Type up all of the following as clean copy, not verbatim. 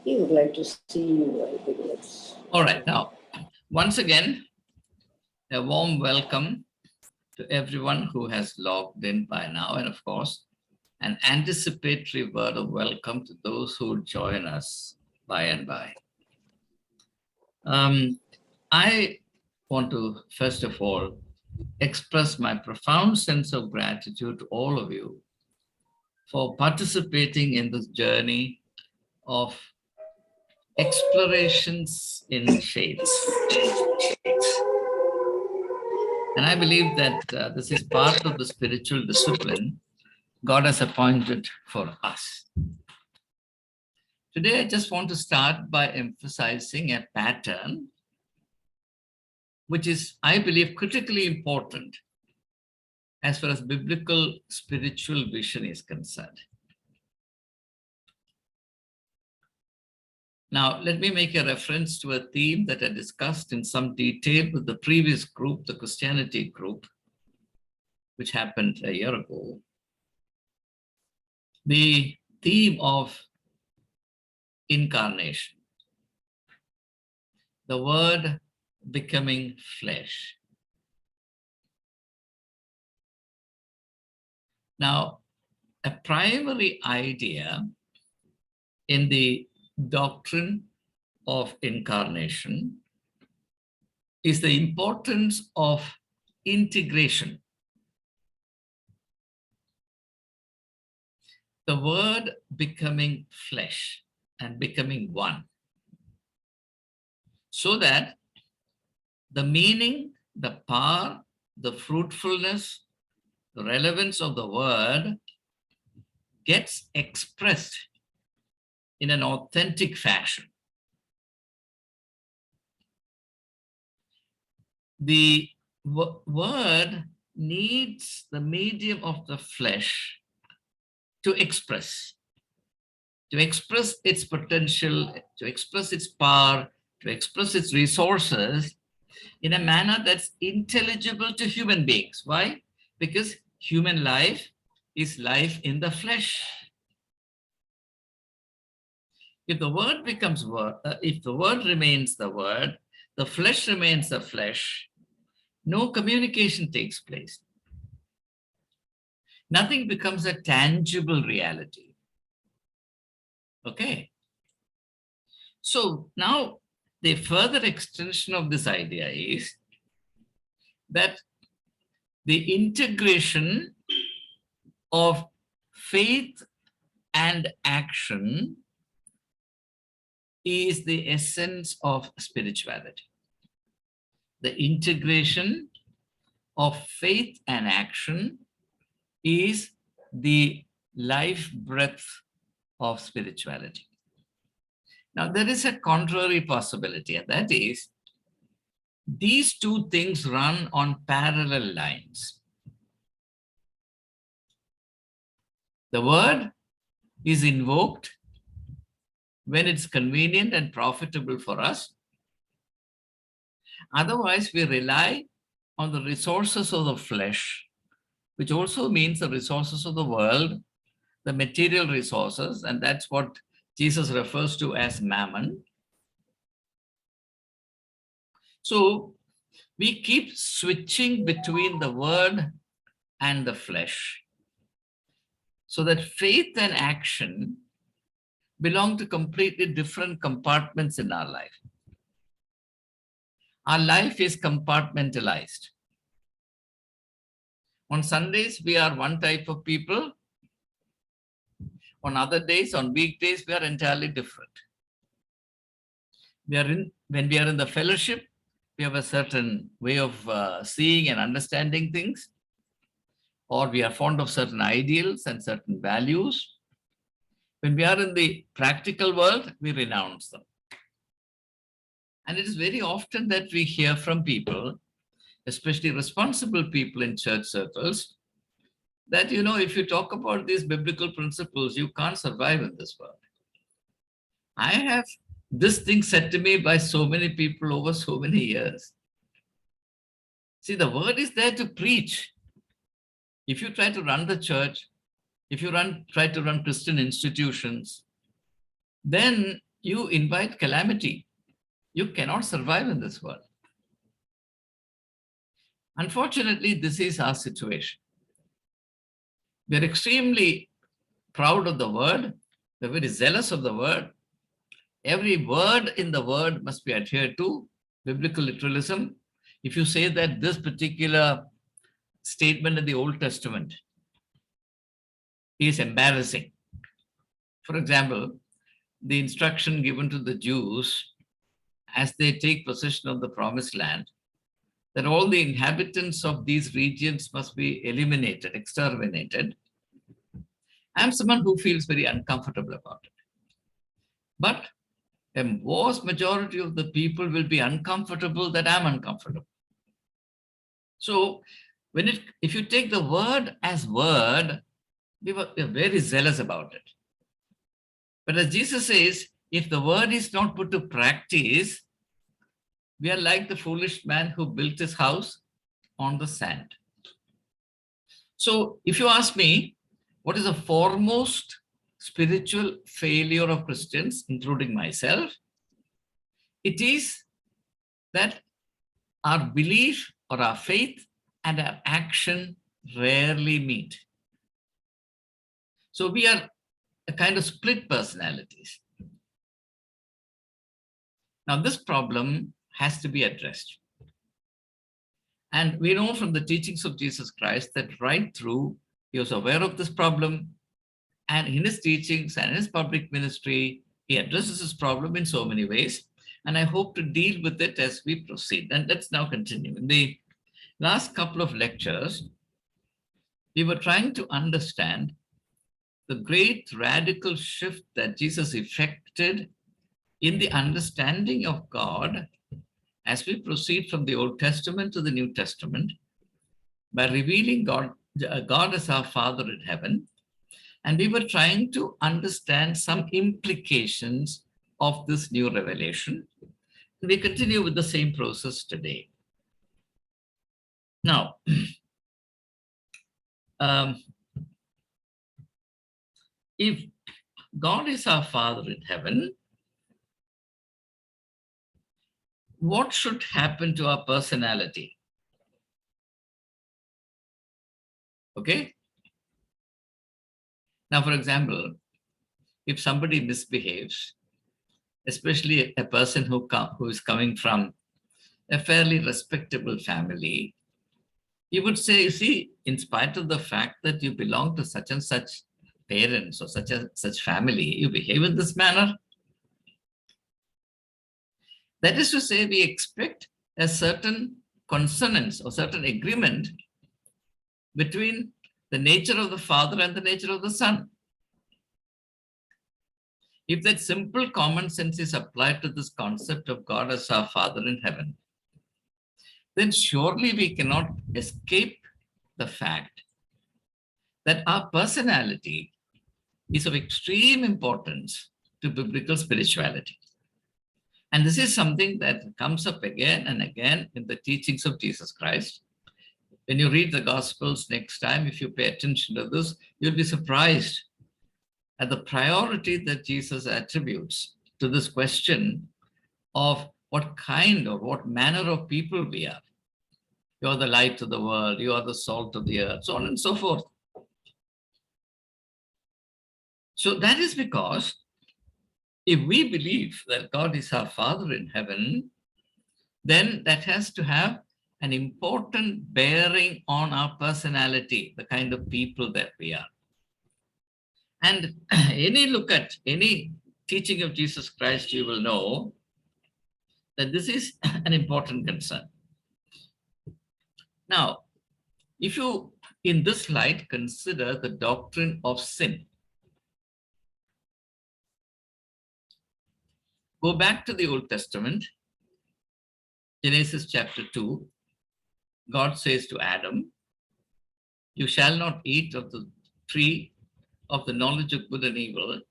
He would like to see you, I think. All right. Now, once again, a warm welcome to everyone who has logged in by now. And of course, an anticipatory word of welcome to those who join us by and by. I want to, first of all, express my profound sense of gratitude to all of you for participating in this journey of explorations in faith. And I believe that this is part of the spiritual discipline God has appointed for us. Today, I just want to start by emphasizing a pattern which is, I believe, critically important as far as biblical spiritual vision is concerned. Now, let me make a reference to a theme that I discussed in some detail with the previous group, the Christianity group, which happened a year ago. The theme of incarnation, the word becoming flesh. Now, a primary idea in the doctrine of incarnation is the importance of integration. The word becoming flesh and becoming one, so that the meaning, the power, the fruitfulness, the relevance of the word gets expressed in an authentic fashion. The word needs the medium of the flesh to express its potential, to express its power, to express its resources in a manner that's intelligible to human beings. Why? Because human life is life in the flesh. If the word becomes word, if the word remains the word, the flesh remains the flesh, no communication takes place. Nothing becomes a tangible reality. Okay. So now the further extension of this idea is that the integration of faith and action is the essence of spirituality. The integration of faith and action is the life breath of spirituality. Now, there is a contrary possibility, and that is these two things run on parallel lines. The word is invoked when it's convenient and profitable for us. Otherwise, we rely on the resources of the flesh, which also means the resources of the world, the material resources, and that's what Jesus refers to as mammon. So we keep switching between the word and the flesh, so that faith and action belong to completely different compartments in our life. Our life is compartmentalized. On Sundays, we are one type of people. On other days, on weekdays, we are entirely different. When we are in the fellowship, we have a certain way of seeing and understanding things, or we are fond of certain ideals and certain values. When we are in the practical world, we renounce them. And it is very often that we hear from people, especially responsible people in church circles, that, if you talk about these biblical principles, you can't survive in this world. I have this thing said to me by so many people over so many years. See, the word is there to preach. If you try to run the church, if you try to run Christian institutions, then you invite calamity. You cannot survive in this world. Unfortunately, this is our situation. We are extremely proud of the word. We're very zealous of the word. Every word in the word must be adhered to. Biblical literalism. If you say that this particular statement in the Old Testament is embarrassing, for example, the instruction given to the Jews as they take possession of the promised land, that all the inhabitants of these regions must be eliminated, exterminated. I'm someone who feels very uncomfortable about it. But a vast majority of the people will be uncomfortable that I'm uncomfortable. So if you take the word as word, we're very zealous about it. But as Jesus says, if the word is not put to practice, we are like the foolish man who built his house on the sand. So if you ask me, what is the foremost spiritual failure of Christians, including myself? It is that our belief or our faith and our action rarely meet. So we are a kind of split personalities. Now, this problem has to be addressed. And we know from the teachings of Jesus Christ that right through, he was aware of this problem. And in his teachings and in his public ministry, he addresses this problem in so many ways. And I hope to deal with it as we proceed. And let's now continue. In the last couple of lectures, we were trying to understand the great radical shift that Jesus effected in the understanding of God as we proceed from the Old Testament to the New Testament by revealing God as our Father in heaven. And we were trying to understand some implications of this new revelation. We continue with the same process today. Now, if God is our Father in heaven, what should happen to our personality? Okay? Now, for example, if somebody misbehaves, especially a person who is coming from a fairly respectable family, you would say, you see, in spite of the fact that you belong to such and such parents or such family, you behave in this manner. That is to say, we expect a certain consonance or certain agreement between the nature of the Father and the nature of the Son. If that simple common sense is applied to this concept of God as our Father in heaven, then surely we cannot escape the fact that our personality is of extreme importance to biblical spirituality. And this is something that comes up again and again in the teachings of Jesus Christ. When you read the Gospels next time, if you pay attention to this, you'll be surprised at the priority that Jesus attributes to this question of what kind or what manner of people we are. You are the light of the world, you are the salt of the earth, so on and so forth. So that is because if we believe that God is our Father in heaven, then that has to have an important bearing on our personality, the kind of people that we are. And any look at any teaching of Jesus Christ, you will know that this is an important concern. Now, if you, in this light, consider the doctrine of sin, go back to the Old Testament, Genesis chapter 2, God says to Adam, you shall not eat of the tree of the knowledge of good and evil,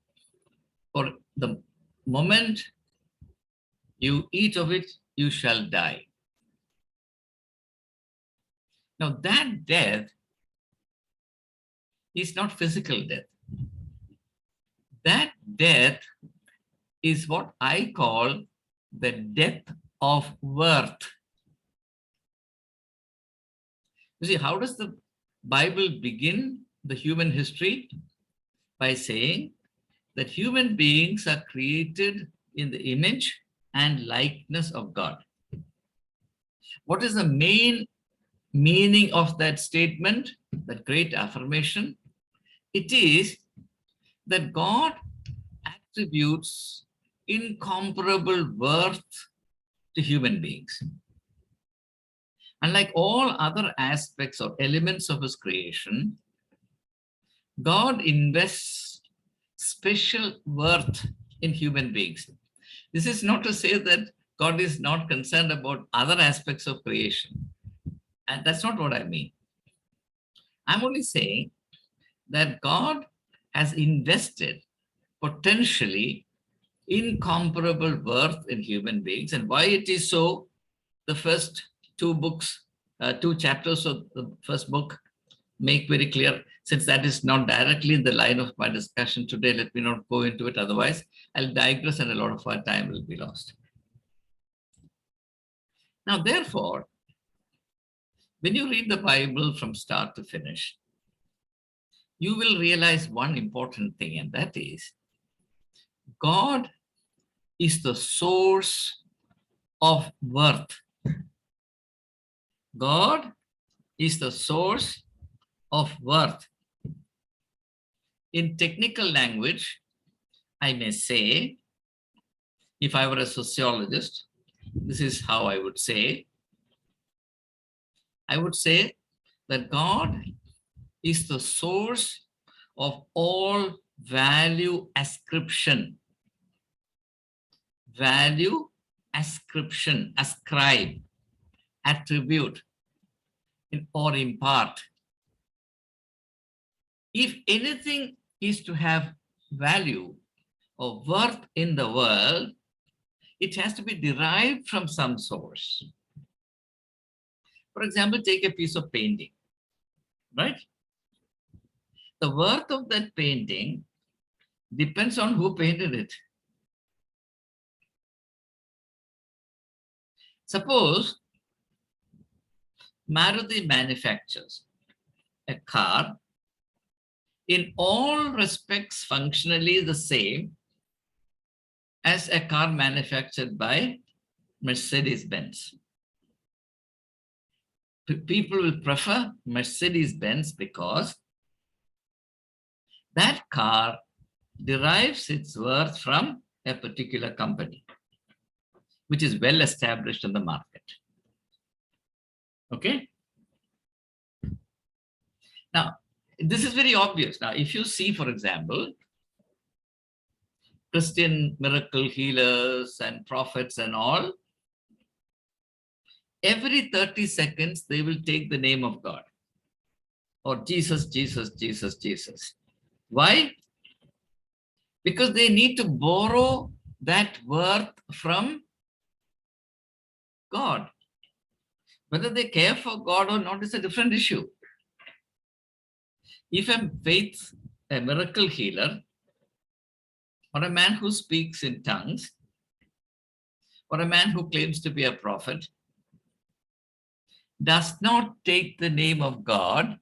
for the moment you eat of it, you shall die. Now that death is not physical death. That death is what I call the depth of worth. You see, how does the Bible begin the human history? By saying that human beings are created in the image and likeness of God. What is the main meaning of that statement, that great affirmation? It is that God attributes incomparable worth to human beings. Unlike all other aspects or elements of his creation, God invests special worth in human beings. This is not to say that God is not concerned about other aspects of creation. And that's not what I mean. I'm only saying that God has invested potentially incomparable worth in human beings. And why it is so, the first two chapters of the first book make very clear. Since that is not directly in the line of my discussion today, let me not go into it. Otherwise, I'll digress and a lot of our time will be lost. Now, therefore, when you read the Bible from start to finish, you will realize one important thing, and that is God is the source of worth. God is the source of worth. In technical language, I may say, if I were a sociologist, this is how I would say. I would say that God is the source of all value ascription. Value ascription, ascribe, attribute, or impart. If anything is to have value or worth in the world, it has to be derived from some source. For example, take a piece of painting, right? The worth of that painting depends on who painted it. Suppose Maruti manufactures a car in all respects functionally the same as a car manufactured by Mercedes-Benz. People will prefer Mercedes-Benz because that car derives its worth from a particular company, which is well established in the market. Okay? Now, this is very obvious. Now, if you see, for example, Christian miracle healers and prophets and all, every 30 seconds, they will take the name of God. Or Jesus, Jesus, Jesus, Jesus. Why? Because they need to borrow that worth from God. Whether they care for God or not is a different issue. If a miracle healer, or a man who speaks in tongues, or a man who claims to be a prophet, does not take the name of God,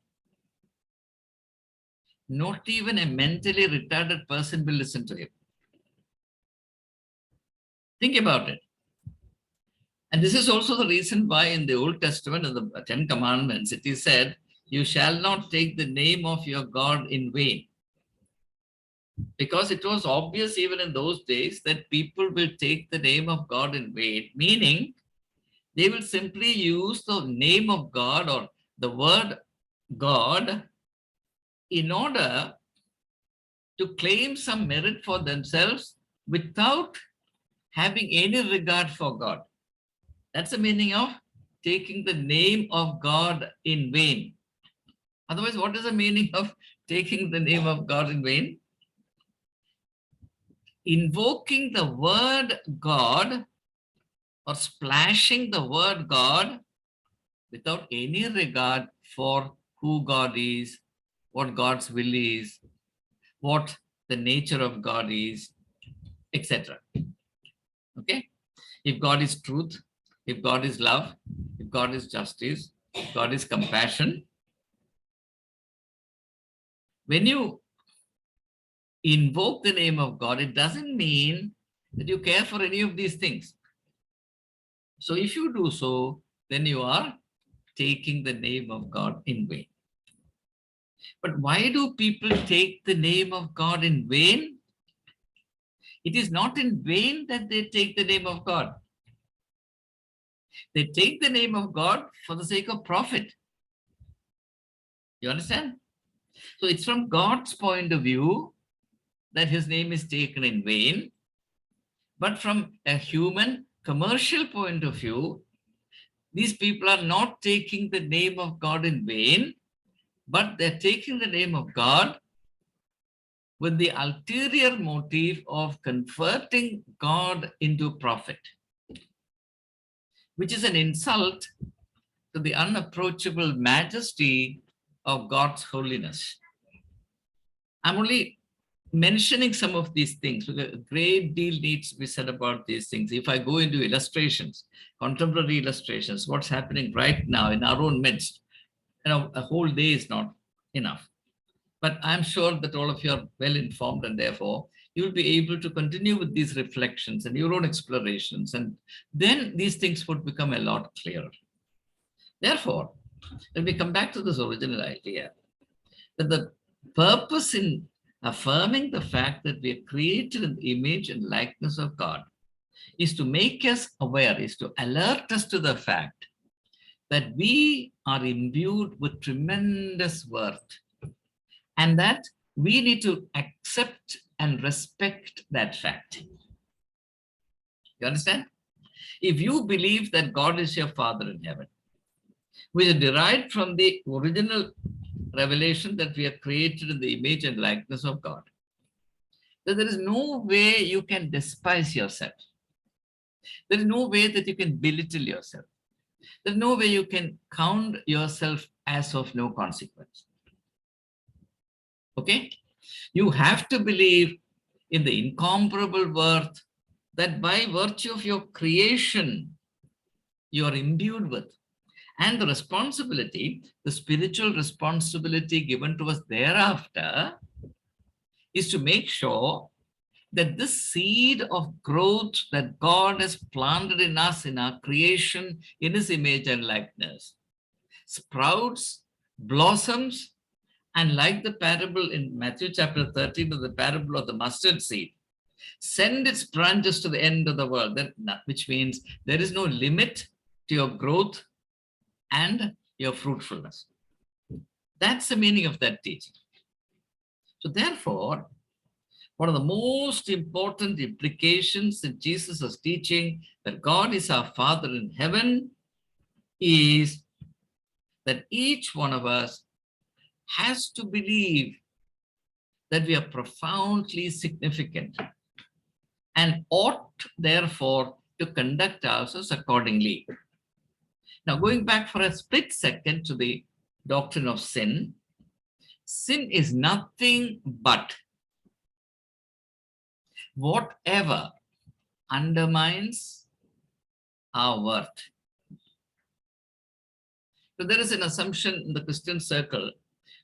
not even a mentally retarded person will listen to him. Think about it. And this is also the reason why in the Old Testament, in the 10 Commandments, it is said, you shall not take the name of your God in vain. Because it was obvious even in those days that people will take the name of God in vain, meaning they will simply use the name of God or the word God in order to claim some merit for themselves without having any regard for God. That's the meaning of taking the name of God in vain. Otherwise, what is the meaning of taking the name of God in vain? Invoking the word God or splashing the word God without any regard for who God is, what God's will is, what the nature of God is. etc. Okay? If God is truth, if God is love, if God is justice, if God is compassion, when you invoke the name of God, it doesn't mean that you care for any of these things. So if you do so, then you are taking the name of God in vain. But why do people take the name of God in vain? It is not in vain that they take the name of God. They take the name of God for the sake of profit. You understand? So it's from God's point of view that his name is taken in vain. But from a human commercial point of view, these people are not taking the name of God in vain, but they're taking the name of God with the ulterior motive of converting God into profit, which is an insult to the unapproachable majesty of God's holiness. I'm only mentioning some of these things because a great deal needs to be said about these things. If I go into illustrations, contemporary illustrations, what's happening right now in our own midst, a whole day is not enough. But I'm sure that all of you are well informed, and therefore you'll be able to continue with these reflections and your own explorations, and then these things would become a lot clearer. Therefore, let me come back to this original idea that the purpose in affirming the fact that we are created in the image and likeness of God is to make us aware, is to alert us to the fact that we are imbued with tremendous worth, and that we need to accept and respect that fact. You understand? If you believe that God is your Father in heaven, which is derived from the original revelation that we are created in the image and likeness of God, then there is no way you can despise yourself. There is no way that you can belittle yourself. There's no way you can count yourself as of no consequence. Okay? You have to believe in the incomparable worth that by virtue of your creation, you are imbued with. And the responsibility, the spiritual responsibility given to us thereafter, is to make sure that this seed of growth that God has planted in us in our creation, in his image and likeness, sprouts, blossoms, and like the parable in Matthew chapter 13 of the parable of the mustard seed, send its branches to the end of the world, which means there is no limit to your growth and your fruitfulness. That's the meaning of that teaching. So therefore, one of the most important implications that Jesus is teaching, that God is our Father in heaven, is that each one of us has to believe that we are profoundly significant and ought, therefore, to conduct ourselves accordingly. Now, going back for a split second to the doctrine of sin, sin is nothing but whatever undermines our worth. So there is an assumption in the Christian circle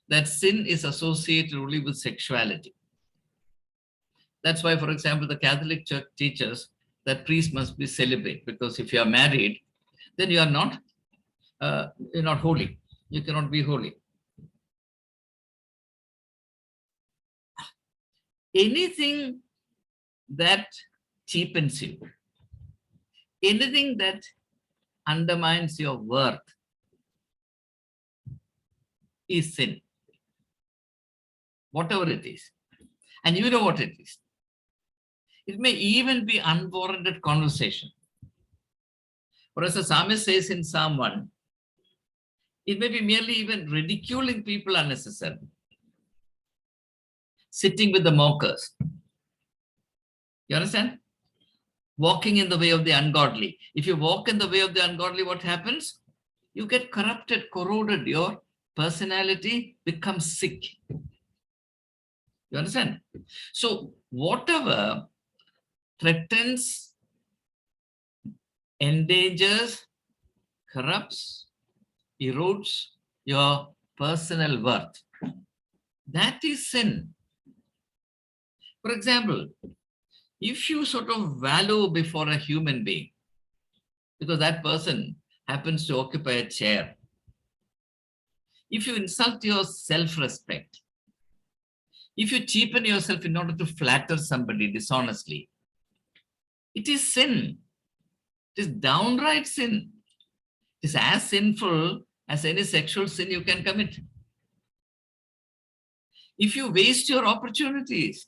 that sin is associated only with sexuality. That's why, for example, the Catholic Church teaches that priests must be celibate, because if you are married, then you are not you're not holy. You cannot be holy. Anything that cheapens you, anything that undermines your worth is sin, whatever it is. And you know what it is. It may even be unwarranted conversation. Or as the psalmist says in Psalm 1, it may be merely even ridiculing people unnecessarily. Sitting with the mockers. You understand? Walking in the way of the ungodly. If you walk in the way of the ungodly, what happens? You get corrupted, corroded. Your personality becomes sick. You understand? So whatever threatens, endangers, corrupts, erodes your personal worth. That is sin. For example, if you sort of value before a human being, because that person happens to occupy a chair, if you insult your self-respect, if you cheapen yourself in order to flatter somebody dishonestly, it is sin. It is downright sin. It is as sinful as any sexual sin you can commit. If you waste your opportunities,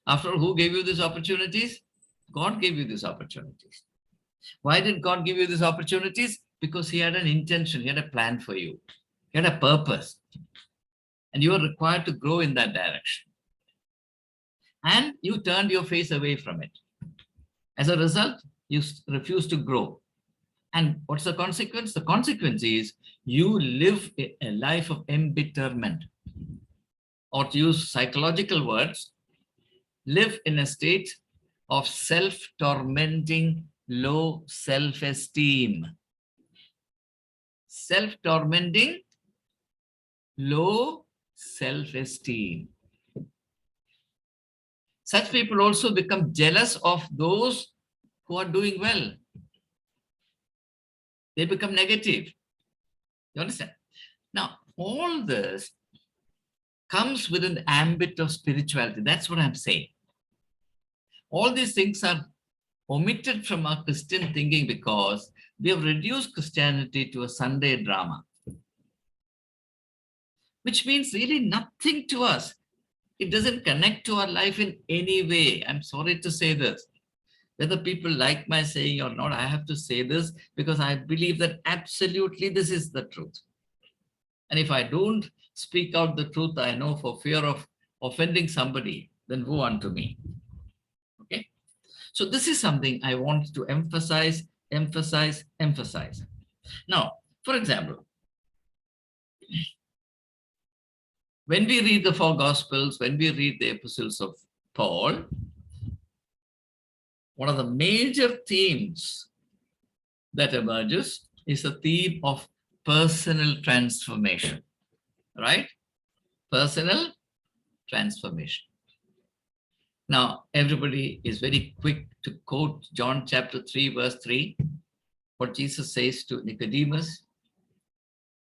after all, who gave you these opportunities? God gave you these opportunities. Why did God give you these opportunities? Because he had an intention, he had a plan for you. He had a purpose. And you are required to grow in that direction. And you turned your face away from it. As a result, you refuse to grow. And what's the consequence? The consequence is you live a life of embitterment. Or to use psychological words, live in a state of self-tormenting, low self-esteem. Self-tormenting, low self-esteem. Such people also become jealous of those who are doing well. They become negative. You understand? Now, all this comes within the ambit of spirituality. That's what I'm saying. All these things are omitted from our Christian thinking because we have reduced Christianity to a Sunday drama, which means really nothing to us. It doesn't connect to our life in any way. I'm sorry to say this. Whether people like my saying or not, I have to say this because I believe that absolutely this is the truth. And if I don't speak out the truth, I know for fear of offending somebody, then woe unto me. Okay? So this is something I want to emphasize. Now, for example, when we read the four Gospels, when we read the epistles of Paul, one of the major themes that emerges is the theme of personal transformation, right? Personal transformation. Now, everybody is very quick to quote John chapter 3, verse 3, what Jesus says to Nicodemus.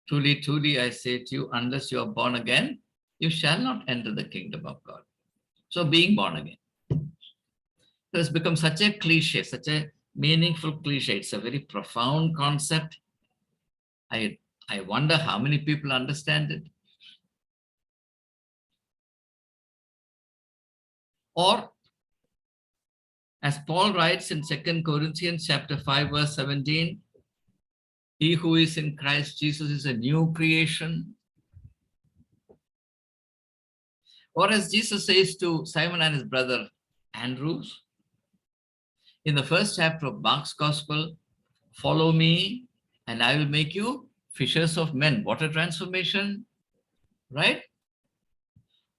Truly, truly, I say to you, unless you are born again, you shall not enter the kingdom of God. So being born again. It has become such a cliche, such a meaningful cliche. It's a very profound concept. I wonder how many people understand it. Or, as Paul writes in 2 Corinthians chapter 5, verse 17, he who is in Christ Jesus is a new creation. Or as Jesus says to Simon and his brother Andrews, in the first chapter of Mark's Gospel, follow me and I will make you fishers of men. What a transformation, right?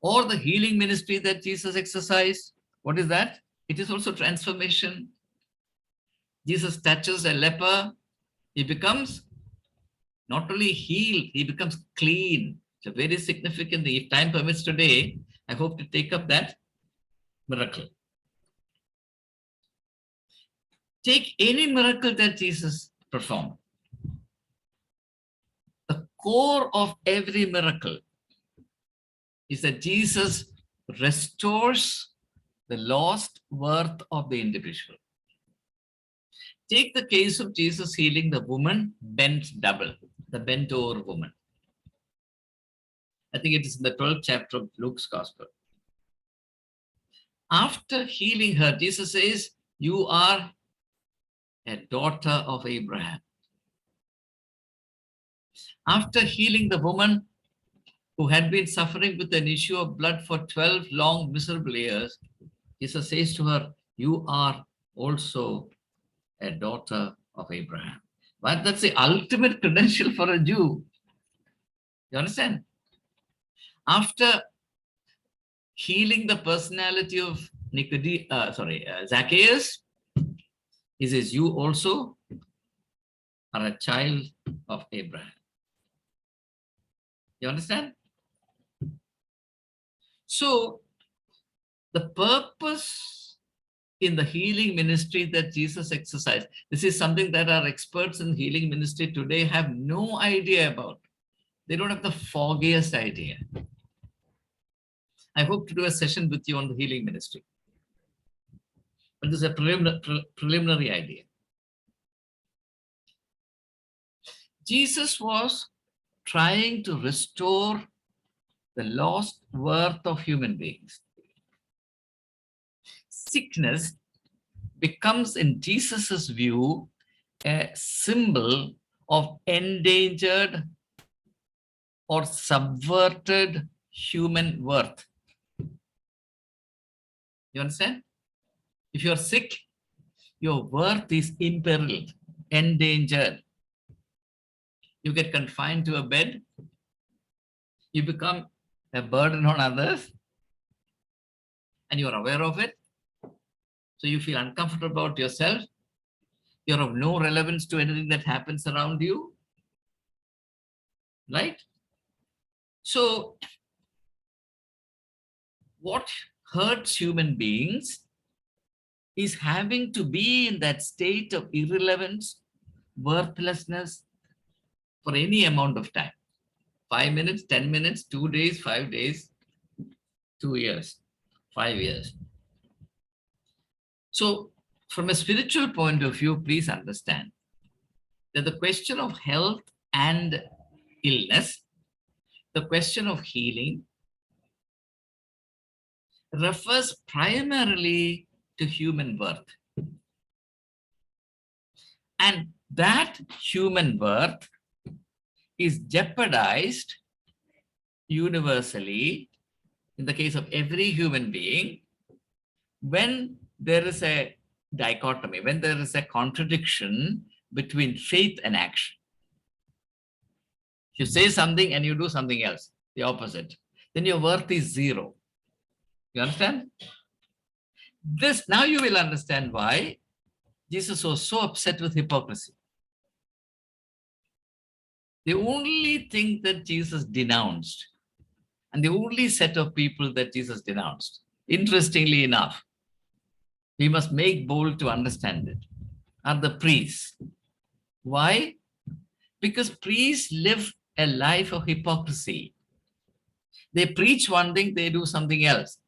Or the healing ministry that Jesus exercised. What is that? It is also transformation. Jesus touches a leper. He becomes not only healed, he becomes clean. It's a very significant thing. If time permits today, I hope to take up that miracle. Take any miracle that Jesus performed. The core of every miracle is that Jesus restores the lost worth of the individual. Take the case of Jesus healing the woman bent double, the bent over woman. I think it is in the 12th chapter of Luke's Gospel. After healing her, Jesus says, you are a daughter of Abraham. After healing the woman who had been suffering with an issue of blood for 12 long miserable years, Jesus says to her, you are also a daughter of Abraham. But that's the ultimate credential for a Jew. You understand? After healing the personality of Zacchaeus, he says, you also are a child of Abraham. You understand? So the purpose in the healing ministry that Jesus exercised, this is something that our experts in healing ministry today have no idea about. They don't have the foggiest idea. I hope to do a session with you on the healing ministry. But this is a preliminary idea. Jesus was trying to restore the lost worth of human beings. Sickness becomes, in Jesus's view, a symbol of endangered or subverted human worth. You understand? If you're sick, your worth is imperiled, endangered. You get confined to a bed. You become a burden on others, and you're aware of it. So you feel uncomfortable about yourself. You're of no relevance to anything that happens around you. Right? So what hurts human beings is having to be in that state of irrelevance, worthlessness for any amount of time. 5 minutes, 10 minutes, 2 days, 5 days, 2 years, 5 years. So from a spiritual point of view, please understand that the question of health and illness, the question of healing, refers primarily to human worth. And that human worth is jeopardized universally in the case of every human being when there is a dichotomy, when there is a contradiction between faith and action. If you say something and you do something else, the opposite, then your worth is zero. You understand? This, now you will understand why Jesus was so upset with hypocrisy. The only thing that Jesus denounced, and the only set of people that Jesus denounced, interestingly enough, we must make bold to understand it, are the priests. Why? Because priests live a life of hypocrisy. They preach one thing, they do something else.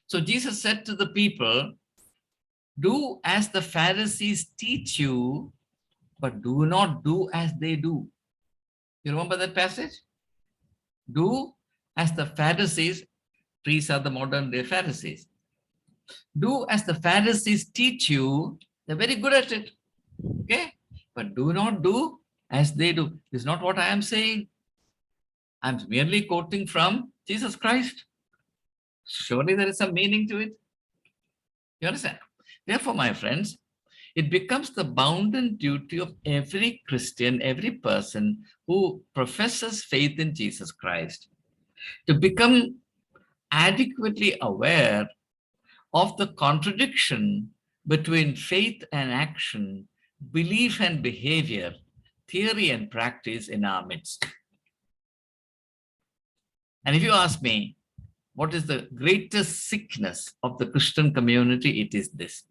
So Jesus said to the people, do as the Pharisees teach you, but do not do as they do. You remember that passage? Do as the Pharisees, priests are the modern day Pharisees. Do as the Pharisees teach you, they're very good at it. Okay? But do not do as they do. This is not what I am saying. I'm merely quoting from Jesus Christ. Surely there is some meaning to it. You understand? Therefore, my friends, it becomes the bounden duty of every Christian, every person who professes faith in Jesus Christ to become adequately aware of the contradiction between faith and action, belief and behavior, theory and practice in our midst. And if you ask me, what is the greatest sickness of the Christian community? It is this.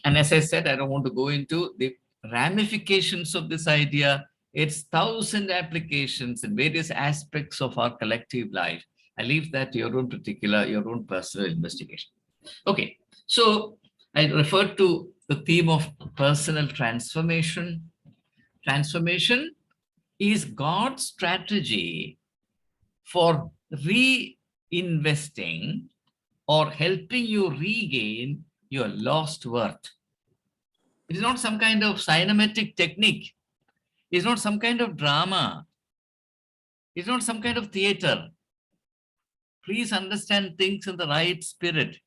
And as I said, I don't want to go into the ramifications of this idea. It's 1,000 applications in various aspects of our collective life. I leave that to your own particular, your own personal investigation. Okay, so I referred to the theme of personal transformation. Transformation is God's strategy for reinvesting or helping you regain your lost worth. It is not some kind of cinematic technique. It's not some kind of drama. It's not some kind of theater. Please understand things in the right spirit.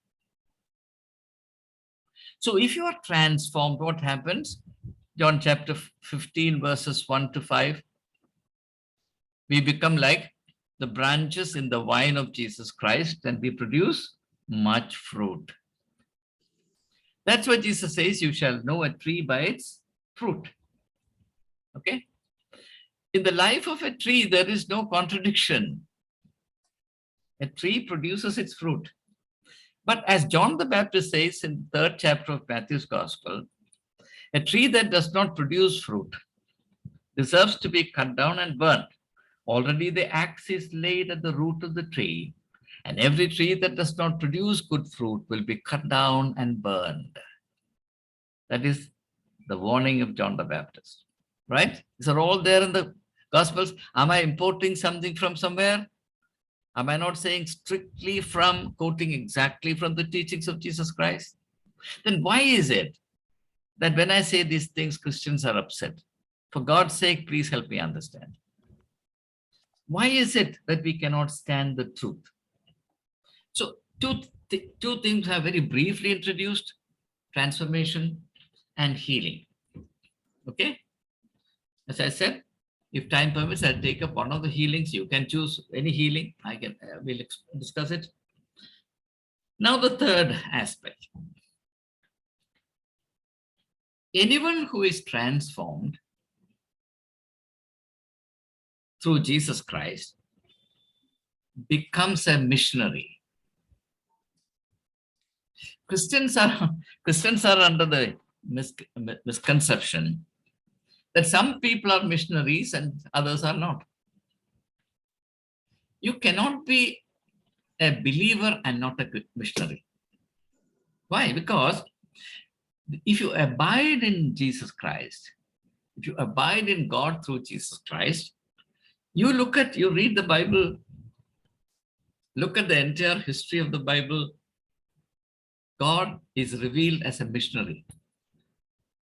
So if you are transformed, what happens? John chapter 15, verses 1 to 5. We become like the branches in the vine of Jesus Christ, and we produce much fruit. That's what Jesus says, you shall know a tree by its fruit. Okay? In the life of a tree, there is no contradiction. A tree produces its fruit. But as John the Baptist says in the 3rd chapter of Matthew's Gospel, a tree that does not produce fruit deserves to be cut down and burnt. Already the axe is laid at the root of the tree, and every tree that does not produce good fruit will be cut down and burned. That is the warning of John the Baptist, right? These are all there in the Gospels. Am I importing something from somewhere? Am I not saying strictly from, quoting exactly from the teachings of Jesus Christ? Then why is it that when I say these things, Christians are upset? For God's sake, please help me understand. Why is it that we cannot stand the truth? So two things are very briefly introduced: transformation and healing. Okay? As I said, if time permits, I'll take up one of the healings. You can choose any healing. We'll discuss it. Now the third aspect. Anyone who is transformed through Jesus Christ becomes a missionary. Christians are under the misconception that some people are missionaries and others are not. You cannot be a believer and not a missionary. Why? Because if you abide in Jesus Christ, if you abide in God through Jesus Christ, you read the Bible, look at the entire history of the Bible, God is revealed as a missionary.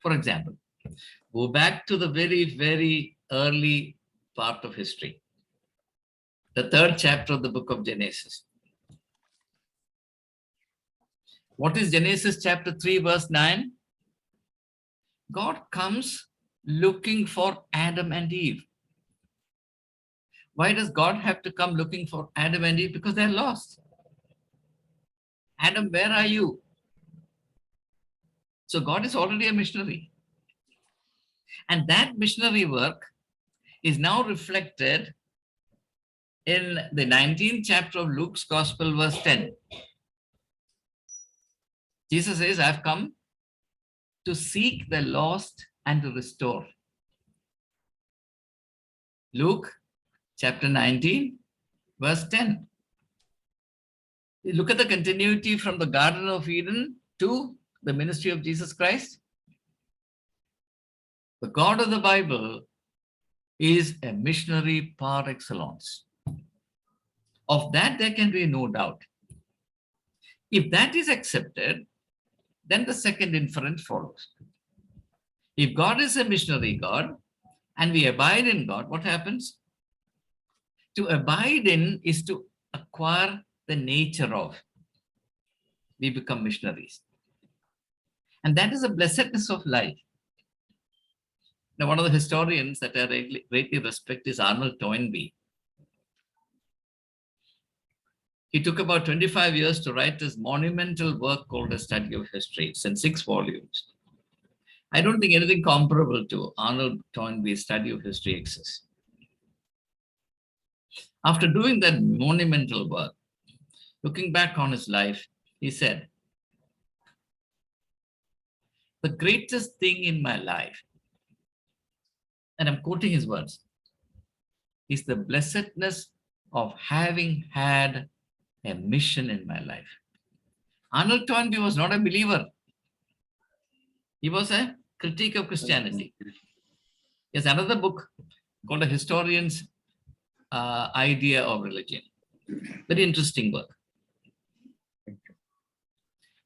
For example, go back to the very, very early part of history, the 3rd chapter of the book of Genesis. What is Genesis chapter 3, verse 9? God comes looking for Adam and Eve. Why does God have to come looking for Adam and Eve? Because they're lost. Adam, where are you? So God is already a missionary. And that missionary work is now reflected in the 19th chapter of Luke's Gospel, verse 10. Jesus says, I've come to seek the lost and to restore. Luke chapter 19, verse 10. Look at the continuity from the Garden of Eden to the ministry of Jesus Christ. The God of the Bible is a missionary par excellence. Of that, there can be no doubt. If that is accepted, then the second inference follows. If God is a missionary God and we abide in God, what happens? To abide in is to acquire the nature of. We become missionaries. And that is a blessedness of life. Now, one of the historians that I greatly respect is Arnold Toynbee. He took about 25 years to write this monumental work called A Study of History. It's in 6 volumes. I don't think anything comparable to Arnold Toynbee's Study of History exists. After doing that monumental work, looking back on his life, he said, the greatest thing in my life, and I'm quoting his words, is the blessedness of having had a mission in my life. Arnold Toynbee was not a believer. He was a critique of Christianity. There's another book called A Historian's Idea of Religion. Very interesting work.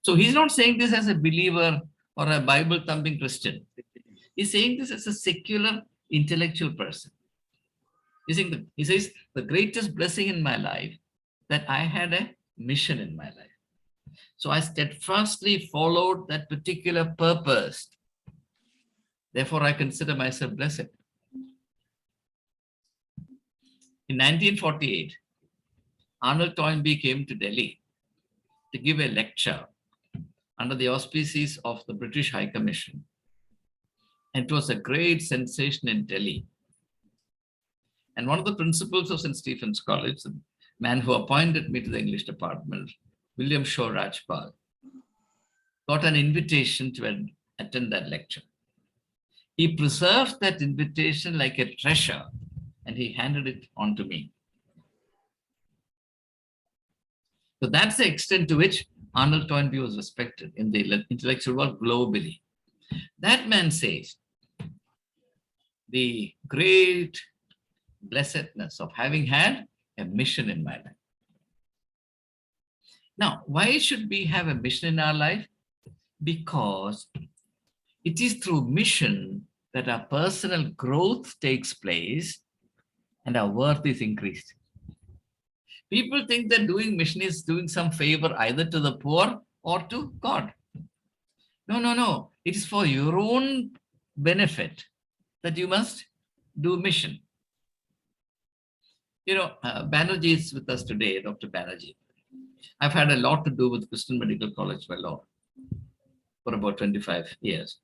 So he's not saying this as a believer or a Bible-thumping Christian. He's saying this as a secular, intellectual person. He says, the greatest blessing in my life that I had a mission in my life. So I steadfastly followed that particular purpose. Therefore, I consider myself blessed. In 1948, Arnold Toynbee came to Delhi to give a lecture under the auspices of the British High Commission. And it was a great sensation in Delhi. And one of the principals of St. Stephen's College, the man who appointed me to the English department, William Shaw Rajpal, got an invitation to attend that lecture. He preserved that invitation like a treasure, and he handed it on to me. So that's the extent to which Arnold Toynbee was respected in the intellectual world globally. That man says the great blessedness of having had a mission in my life. Now, why should we have a mission in our life? Because it is through mission that our personal growth takes place and our worth is increased. People think that doing mission is doing some favor either to the poor or to God. No, no, no. It is for your own benefit that you must do mission. You know, Banerjee is with us today, Dr. Banerjee. I've had a lot to do with Christian Medical College Vellore for about 25 years.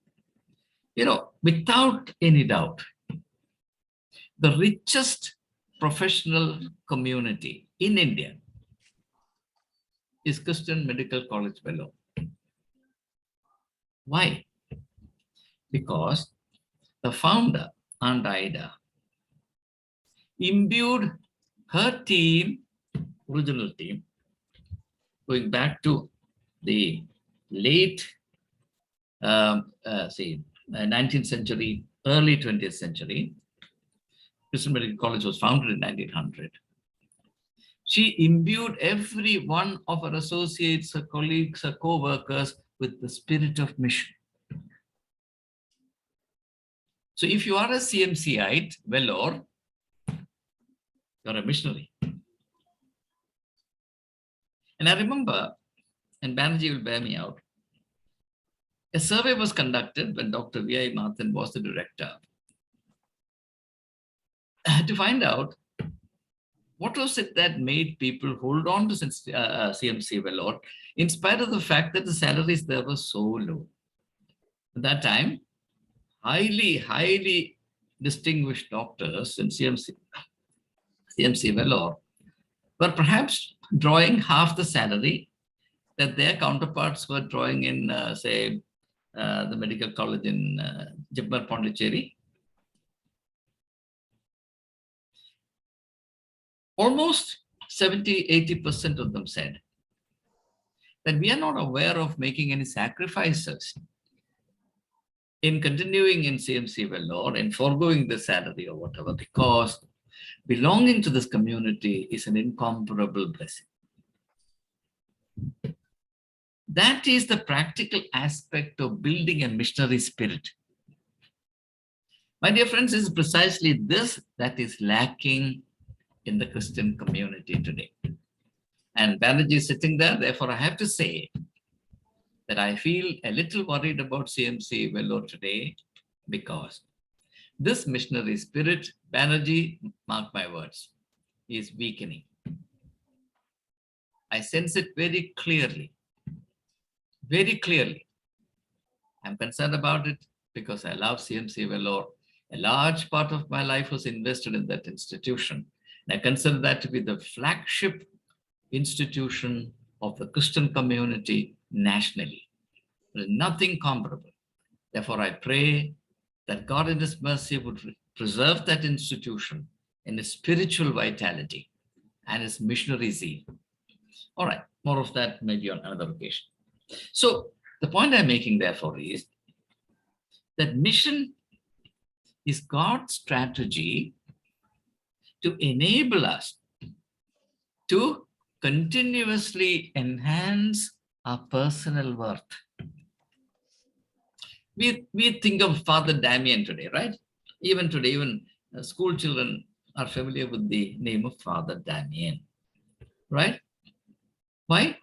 You know, without any doubt, the richest professional community in India is Christian Medical College Vellore. Why? Because the founder, Aunt Ida, imbued her team, original team, going back to the late 19th century, early 20th century. Christian Medical College was founded in 1900. She imbued every one of her associates, her colleagues, her co-workers with the spirit of mission. So if you are a CMCite, Vellore, you're a missionary. And I remember, and Banerjee will bear me out, a survey was conducted when Dr. V.I. Martin was the director to find out what was it that made people hold on to CMC Vellore in spite of the fact that the salaries there were so low. At that time, highly distinguished doctors in CMC Vellore were perhaps drawing half the salary that their counterparts were drawing in, the medical college in Jibbar, Pondicherry. Almost 70–80% of them said that we are not aware of making any sacrifices in continuing in CMC Vellore and foregoing the salary or whatever, because belonging to this community is an incomparable blessing. That is the practical aspect of building a missionary spirit. My dear friends, it is precisely this that is lacking in the Christian community today. And Banerjee is sitting there, therefore I have to say that I feel a little worried about CMC Vellore today because this missionary spirit, Banerjee, mark my words, is weakening. I sense it very clearly. Very clearly. I'm concerned about it because I love CMC Vellore. A large part of my life was invested in that institution. And I consider that to be the flagship institution of the Christian community nationally. There is nothing comparable. Therefore, I pray that God in His mercy would preserve that institution in its spiritual vitality and its missionary zeal. All right, more of that maybe on another occasion. So the point I'm making, therefore, is that mission is God's strategy to enable us to continuously enhance our personal worth. We think of Father Damien today, right? Even today, even school children are familiar with the name of Father Damien, right? Why?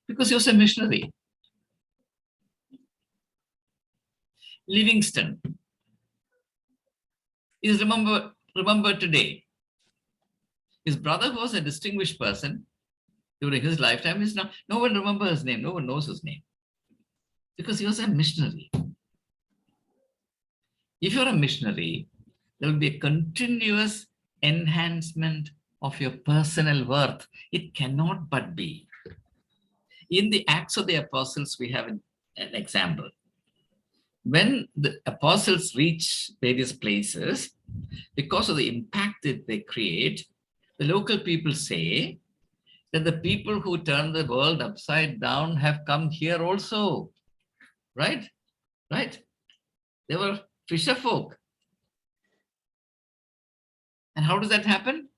Because he was a missionary. Livingston is, remember, Remember today, his brother was a distinguished person during his lifetime. No one remembers his name. No one knows his name because he was a missionary. If you're a missionary, there will be a continuous enhancement of your personal worth. It cannot but be. In the Acts of the Apostles, we have an example. When the apostles reach various places, because of the impact that they create, the local people say that the people who turn the world upside down have come here also. Right? Right? They were fisher folk. And how does that happen?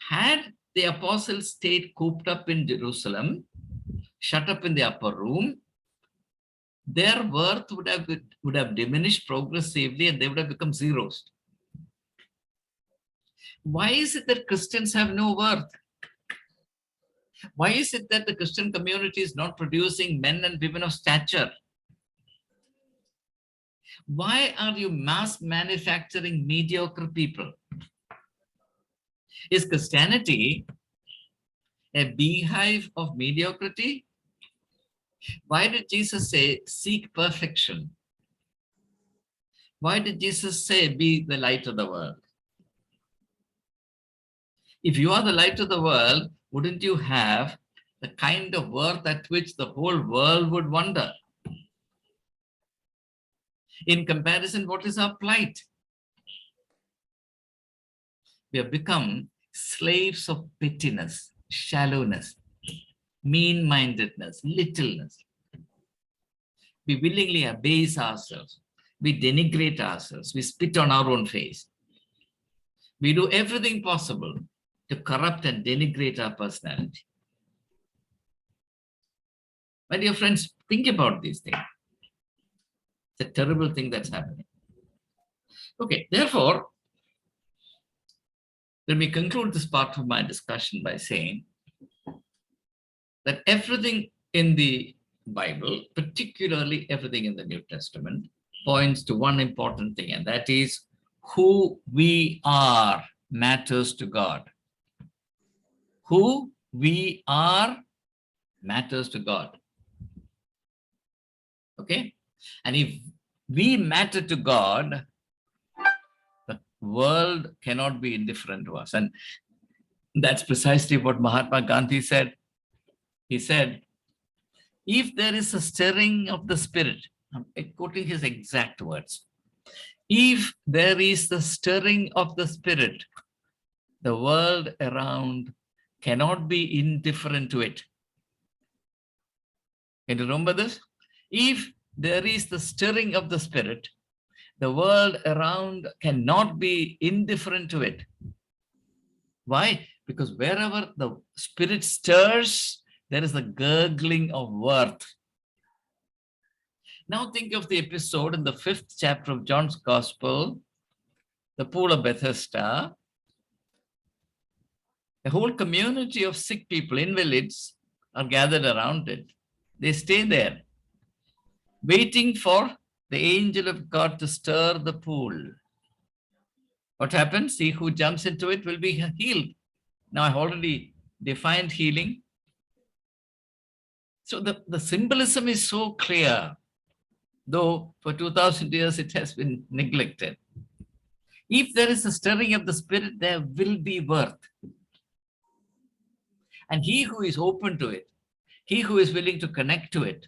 Had the apostles stayed cooped up in Jerusalem, shut up in the upper room, their worth would have diminished progressively and they would have become zeros. Why is it that Christians have no worth? Why is it that the Christian community is not producing men and women of stature? Why are you mass manufacturing mediocre people? Is Christianity a beehive of mediocrity? Why did Jesus say, seek perfection? Why did Jesus say, be the light of the world? If you are the light of the world, wouldn't you have the kind of worth at which the whole world would wonder? In comparison, what is our plight? We have become slaves of pettiness, shallowness, mean-mindedness, littleness. We willingly abase ourselves. We denigrate ourselves. We spit on our own face. We do everything possible to corrupt and denigrate our personality. My dear friends, think about these things. It's a terrible thing that's happening. Okay, therefore, let me conclude this part of my discussion by saying that everything in the Bible, particularly everything in the New Testament, points to one important thing, and that is who we are matters to God. Who we are matters to God. Okay? And if we matter to God, the world cannot be indifferent to us. And that's precisely what Mahatma Gandhi said. He said, if there is a stirring of the spirit, I'm quoting his exact words, if there is the stirring of the spirit, the world around cannot be indifferent to it. Can you remember this? If there is the stirring of the spirit, the world around cannot be indifferent to it. Why? Because wherever the spirit stirs, there is a gurgling of worth. Now think of the episode in the 5th chapter of John's Gospel, the pool of Bethesda. A whole community of sick people, invalids, are gathered around it. They stay there, waiting for the angel of God to stir the pool. What happens? He who jumps into it will be healed. Now, I've already defined healing. So the symbolism is so clear, though for 2000 years it has been neglected. If there is a stirring of the spirit, there will be worth. And he who is open to it, he who is willing to connect to it,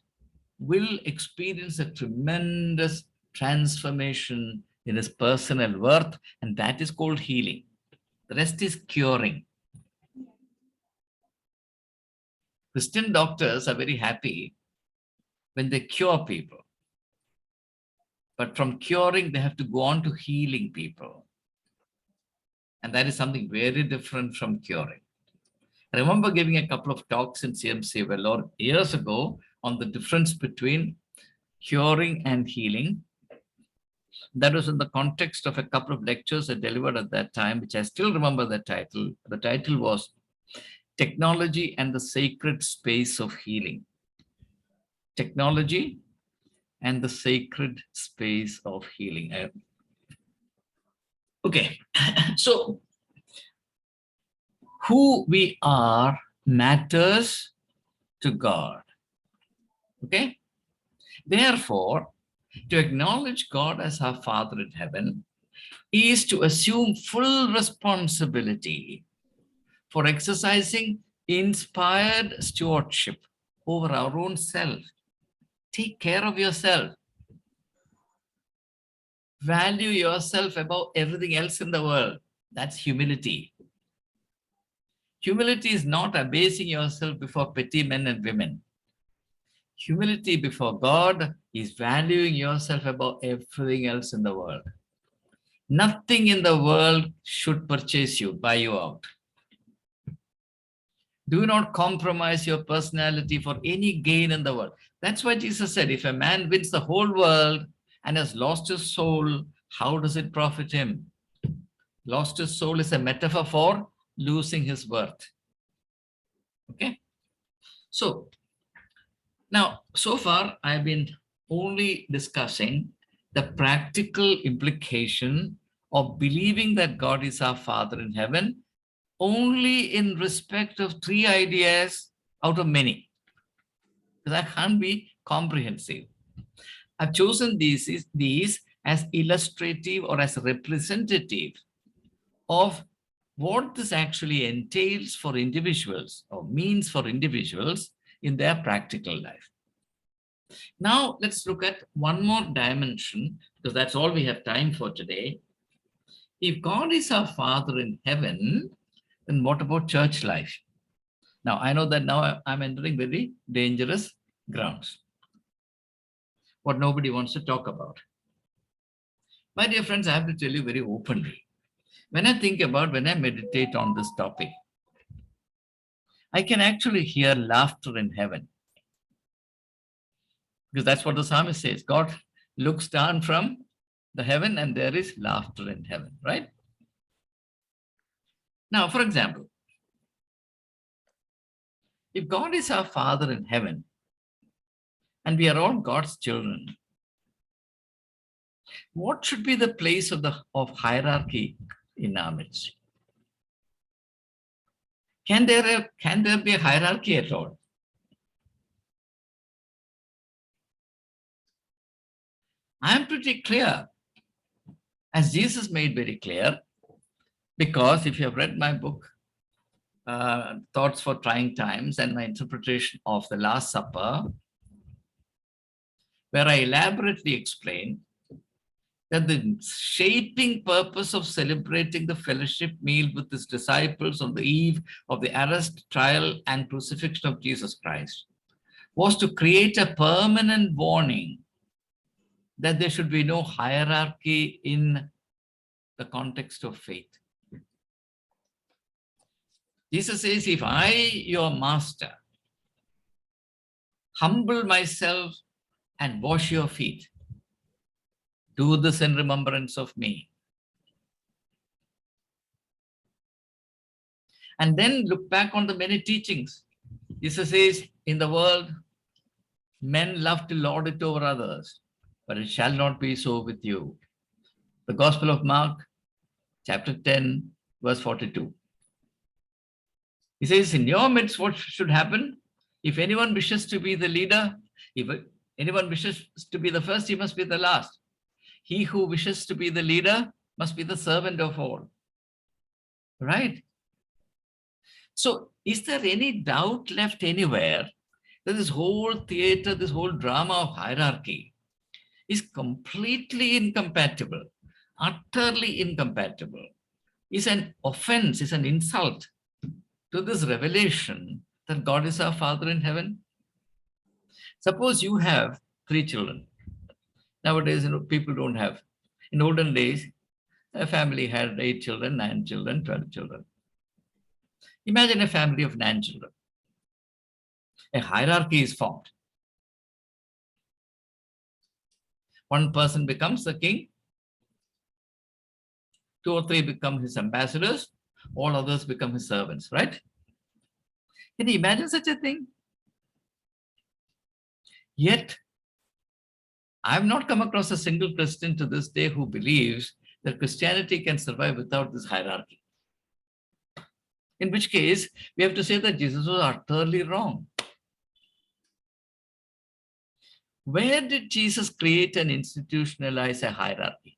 will experience a tremendous transformation in his personal worth, and that is called healing. The rest is curing. Christian doctors are very happy when they cure people. But from curing, they have to go on to healing people. And that is something very different from curing. I remember giving a couple of talks in CMC Vellore years ago on the difference between curing and healing. That was in the context of a couple of lectures I delivered at that time, which I still remember the title. The title was Technology and the Sacred Space of Healing. Technology and the Sacred Space of Healing. Okay, so who we are matters to God. Okay, therefore, to acknowledge God as our Father in heaven is to assume full responsibility for exercising inspired stewardship over our own self. Take care of yourself. Value yourself above everything else in the world. That's humility. Humility is not abasing yourself before petty men and women. Humility before God is valuing yourself above everything else in the world. Nothing in the world should purchase you, buy you out. Do not compromise your personality for any gain in the world. That's why Jesus said, if a man wins the whole world and has lost his soul, how does it profit him? Lost his soul is a metaphor for losing his worth. Okay? So, now, so far, I've been only discussing the practical implication of believing that God is our Father in heaven only in respect of three ideas out of many. Because I can't be comprehensive. I've chosen these as illustrative or as representative of what this actually entails for individuals or means for individuals in their practical life. Now, let's look at one more dimension, because that's all we have time for today. If God is our Father in heaven, then what about church life? Now, I know that now I'm entering very dangerous grounds, what nobody wants to talk about. My dear friends, I have to tell you very openly. When I meditate on this topic, I can actually hear laughter in heaven. Because that's what the psalmist says. God looks down from the heaven and there is laughter in heaven, right? Now, for example, if God is our Father in heaven and we are all God's children, what should be the place of hierarchy in our midst? Can there be a hierarchy at all? I'm pretty clear, as Jesus made very clear, because if you have read my book, Thoughts for Trying Times, and my interpretation of the Last Supper, where I elaborately explain that the shaping purpose of celebrating the fellowship meal with his disciples on the eve of the arrest, trial, and crucifixion of Jesus Christ was to create a permanent warning that there should be no hierarchy in the context of faith. Jesus says, if I, your master, humble myself and wash your feet, do this in remembrance of me. And then look back on the many teachings. Jesus says, in the world, men love to lord it over others, but it shall not be so with you. The Gospel of Mark, chapter 10, verse 42. He says, in your midst, what should happen? If anyone wishes to be the leader, if anyone wishes to be the first, he must be the last. He who wishes to be the leader must be the servant of all. Right? So, is there any doubt left anywhere that this whole theater, this whole drama of hierarchy is completely incompatible, utterly incompatible, is an offense, is an insult to this revelation that God is our Father in heaven? Suppose you have 3 children. Nowadays, people don't have. In olden days, a family had 8 children, 9 children, 12 children. Imagine a family of 9 children. A hierarchy is formed. One person becomes the king, 2 or 3 become his ambassadors, all others become his servants, right? Can you imagine such a thing? Yet, I have not come across a single Christian to this day who believes that Christianity can survive without this hierarchy. In which case, we have to say that Jesus was utterly wrong. Where did Jesus create and institutionalize a hierarchy?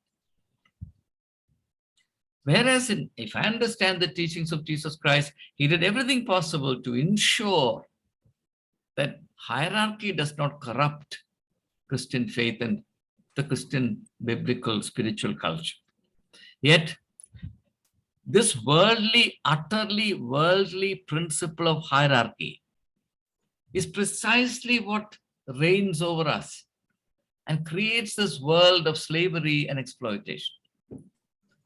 Whereas, if I understand the teachings of Jesus Christ, he did everything possible to ensure that hierarchy does not corrupt Christian faith and the Christian biblical spiritual culture. Yet, this worldly, utterly worldly principle of hierarchy is precisely what reigns over us and creates this world of slavery and exploitation.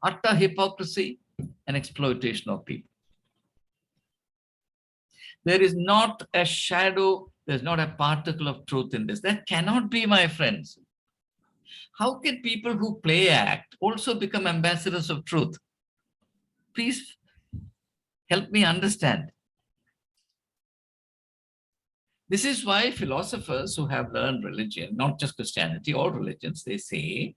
Utter hypocrisy and exploitation of people. There is not a shadow, there's not a particle of truth in this. That cannot be, my friends. How can people who play act also become ambassadors of truth? Please help me understand. This is why philosophers who have learned religion, not just Christianity, all religions, they say,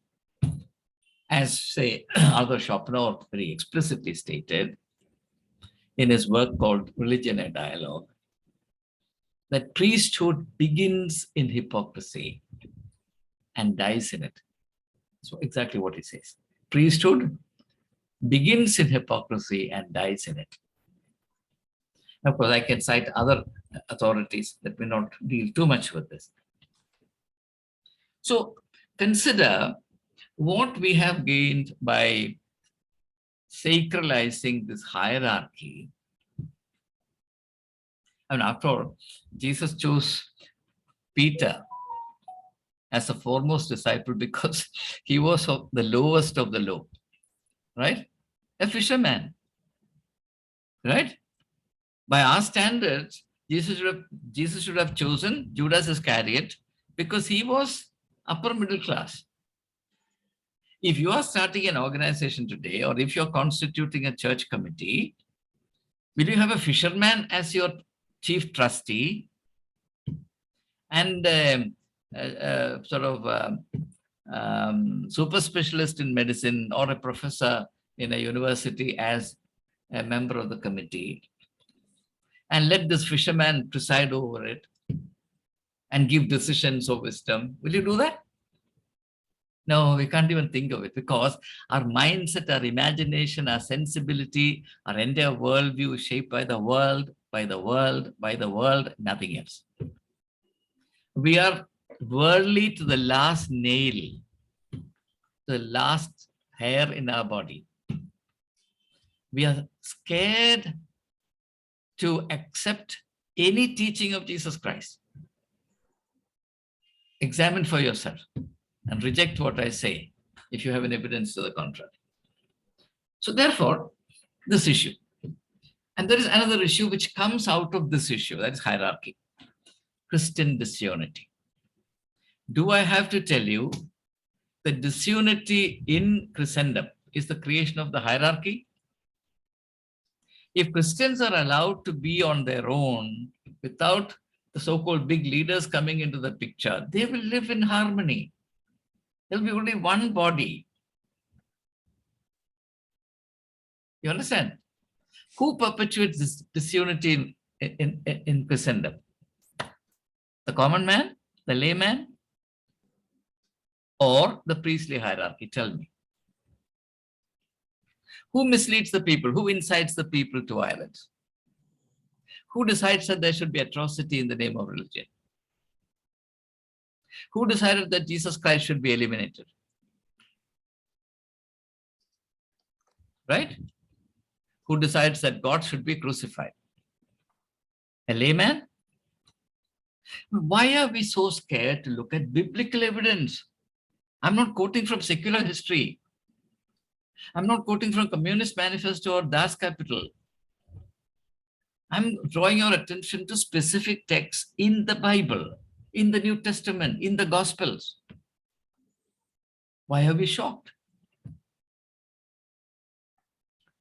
as say Arthur Schopenhauer very explicitly stated in his work called Religion and Dialogue, that priesthood begins in hypocrisy and dies in it. So exactly what he says. Priesthood begins in hypocrisy and dies in it. Of course, I can cite other authorities that may not deal too much with this. So consider what we have gained by sacralizing this hierarchy. I mean, after all, Jesus chose Peter as a foremost disciple because he was of the lowest of the low, right? A fisherman, right? By our standards, Jesus should have chosen Judas Iscariot because he was upper middle class. If you are starting an organization today, or if you're constituting a church committee, will you have a fisherman as your chief trustee and super specialist in medicine or a professor in a university as a member of the committee, and let this fisherman preside over it and give decisions of wisdom? Will you do that? No, we can't even think of it because our mindset, our imagination, our sensibility, our entire worldview is shaped by the world, nothing else. We are worldly to the last nail, the last hair in our body. We are scared to accept any teaching of Jesus Christ. Examine for yourself and reject what I say if you have an evidence to the contrary. So therefore, this issue. And there is another issue which comes out of this issue, that is hierarchy. Christian disunity. Do I have to tell you that disunity in Christendom is the creation of the hierarchy? If Christians are allowed to be on their own without the so-called big leaders coming into the picture, they will live in harmony. There'll be only one body. You understand? Who perpetuates this disunity in Christendom? The common man, the layman, or the priestly hierarchy? Tell me. Who misleads the people? Who incites the people to violence? Who decides that there should be atrocity in the name of religion? Who decided that Jesus Christ should be eliminated? Right? Who decides that God should be crucified? A layman? Why are we so scared to look at biblical evidence? I'm not quoting from secular history. I'm not quoting from Communist Manifesto or Das Kapital. I'm drawing your attention to specific texts in the Bible, in the New Testament, in the Gospels. Why are we shocked?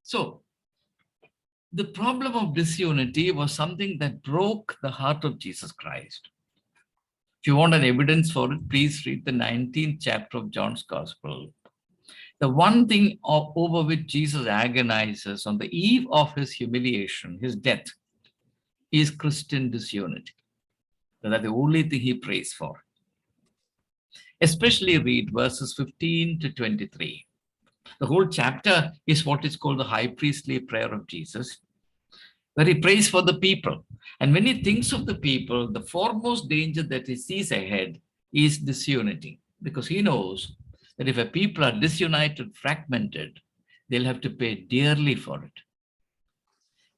So, the problem of disunity was something that broke the heart of Jesus Christ. If you want an evidence for it, please read the 19th chapter of John's Gospel. The one thing over which Jesus agonizes on the eve of his humiliation, his death, is Christian disunity. That's the only thing he prays for. Especially read verses 15 to 23. The whole chapter is what is called the high priestly prayer of Jesus, where he prays for the people. And when he thinks of the people, the foremost danger that he sees ahead is disunity, because he knows that if a people are disunited, fragmented, they'll have to pay dearly for it.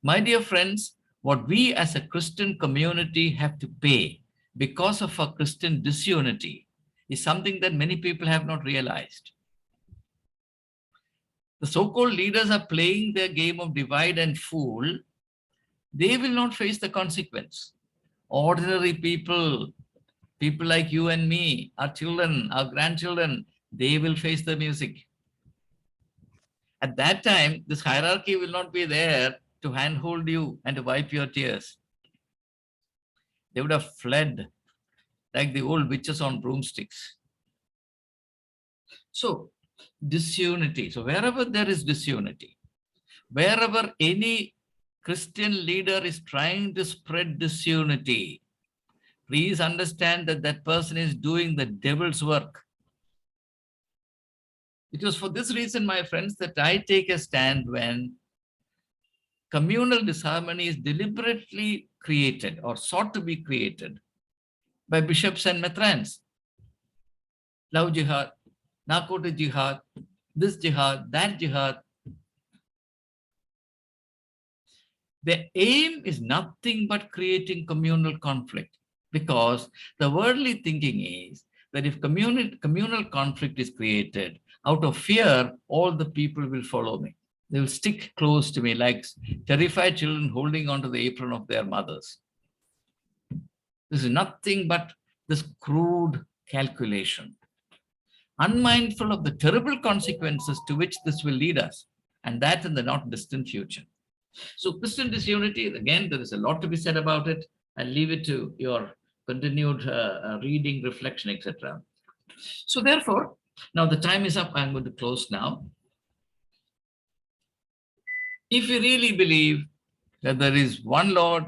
My dear friends, what we as a Christian community have to pay because of our Christian disunity is something that many people have not realized. The so-called leaders are playing their game of divide and fool. They will not face the consequence. Ordinary people, people like you and me, our children, our grandchildren, they will face the music. At that time, this hierarchy will not be there to handhold you and to wipe your tears. They would have fled like the old witches on broomsticks. So, disunity. So, wherever there is disunity, wherever any Christian leader is trying to spread disunity, please understand that that person is doing the devil's work. It was for this reason, my friends, that I take a stand when communal disharmony is deliberately created or sought to be created by bishops and matrans. Love jihad, narcotic jihad, this jihad, that jihad. The aim is nothing but creating communal conflict, because the worldly thinking is that if communal conflict is created, out of fear, all the people will follow me. They will stick close to me like terrified children holding onto the apron of their mothers. This is nothing but this crude calculation, unmindful of the terrible consequences to which this will lead us, and that in the not distant future. So Christian disunity, again, there is a lot to be said about it. I'll leave it to your continued reading, reflection, etc. So therefore, now the time is up. I'm going to close now. If you really believe that there is one Lord,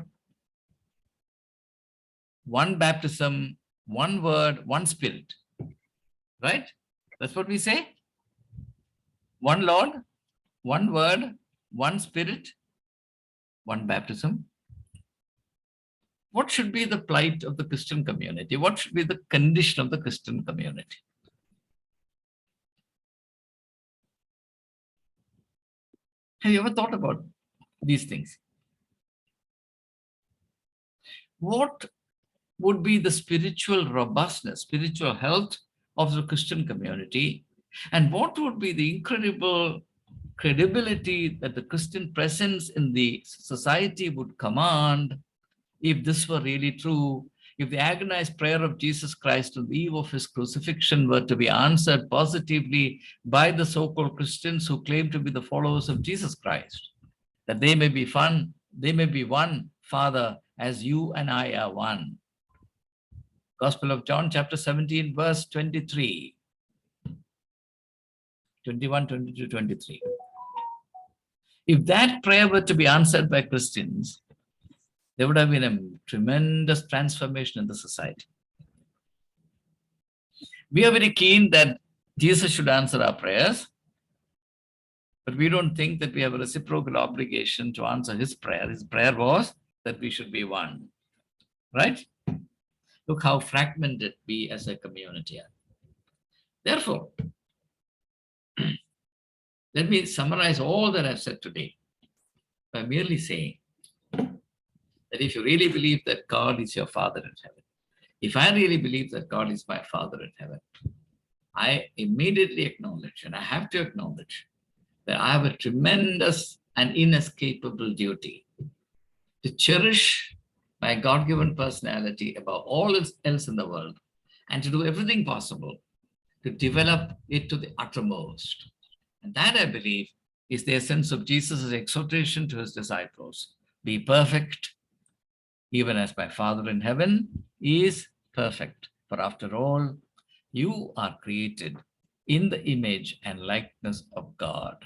one baptism, one word, one spirit, right? That's what we say. One Lord, one word, one spirit, one baptism. What should be the plight of the Christian community? What should be the condition of the Christian community? Have you ever thought about these things? What would be the spiritual robustness, spiritual health of the Christian community? And what would be the incredible credibility that the Christian presence in the society would command if this were really true, if the agonized prayer of Jesus Christ on the eve of his crucifixion were to be answered positively by the so-called Christians who claim to be the followers of Jesus Christ, that they may be one, Father, as you and I are one. Gospel of John, chapter 17, verse 23. 21, 22, 23. If that prayer were to be answered by Christians, there would have been a tremendous transformation in the society. We are very keen that Jesus should answer our prayers, but we don't think that we have a reciprocal obligation to answer his prayer. His prayer was that we should be one, right? Look how fragmented we as a community are. Therefore, let me summarize all that I've said today by merely saying that if you really believe that God is your Father in heaven, if I really believe that God is my Father in heaven, I immediately acknowledge, and I have to acknowledge, that I have a tremendous and inescapable duty to cherish my God-given personality above all else in the world, and to do everything possible to develop it to the uttermost. And that, I believe, is the essence of Jesus' exhortation to his disciples. Be perfect, even as my Father in heaven is perfect. For after all, you are created in the image and likeness of God.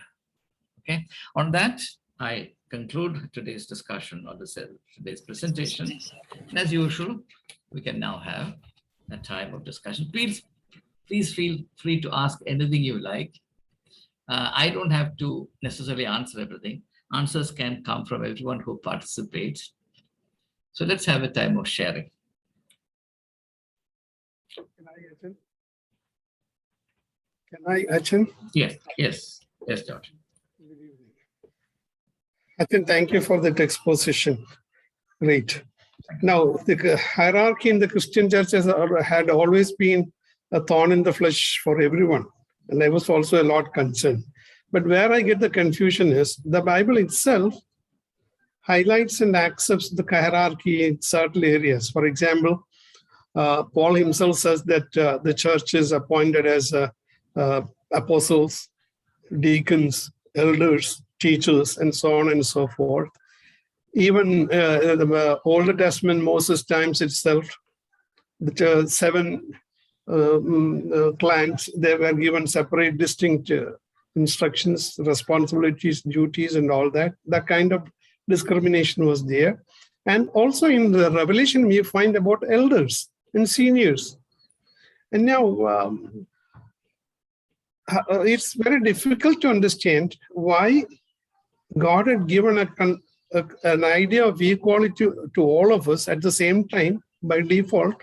Okay. On that, I conclude today's discussion or today's presentation. And as usual, we can now have a time of discussion. Please feel free to ask anything you like. I don't have to necessarily answer everything. Answers can come from everyone who participates. So let's have a time of sharing. Can I, Achin? Yes, George. Achin, thank you for that exposition. Great. Now, the hierarchy in the Christian churches had always been a thorn in the flesh for everyone. And I was also a lot concerned. But where I get the confusion is the Bible itself highlights and accepts the hierarchy in certain areas. For example, Paul himself says that the church is appointed as apostles, deacons, elders, teachers, and so on and so forth. Even the Old Testament, Moses times itself, the 7 clans, they were given separate, distinct instructions, responsibilities, duties, and all that. That kind of discrimination was there. And also in the Revelation, we find about elders and seniors. And now it's very difficult to understand why God had given an idea of equality to all of us at the same time. By default,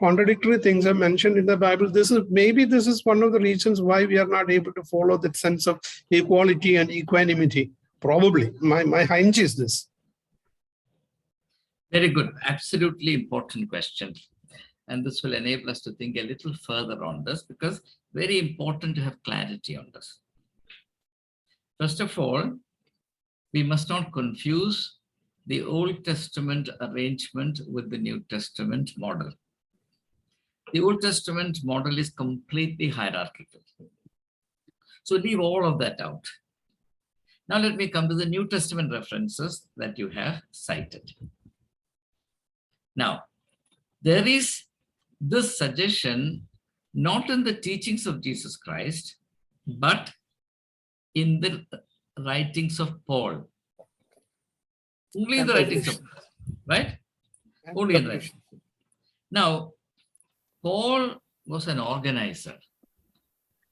contradictory things are mentioned in the Bible. This is one of the reasons why we are not able to follow that sense of equality and equanimity. Probably. My hunch is this. Very good. Absolutely important question. And this will enable us to think a little further on this, because very important to have clarity on this. First of all, we must not confuse the Old Testament arrangement with the New Testament model. The Old Testament model is completely hierarchical. So leave all of that out. Now let me come to the New Testament references that you have cited. Now, there is this suggestion not in the teachings of Jesus Christ, but in the writings of Paul. Only in the writings of Paul, right? Only in the writings. Now, Paul was an organizer.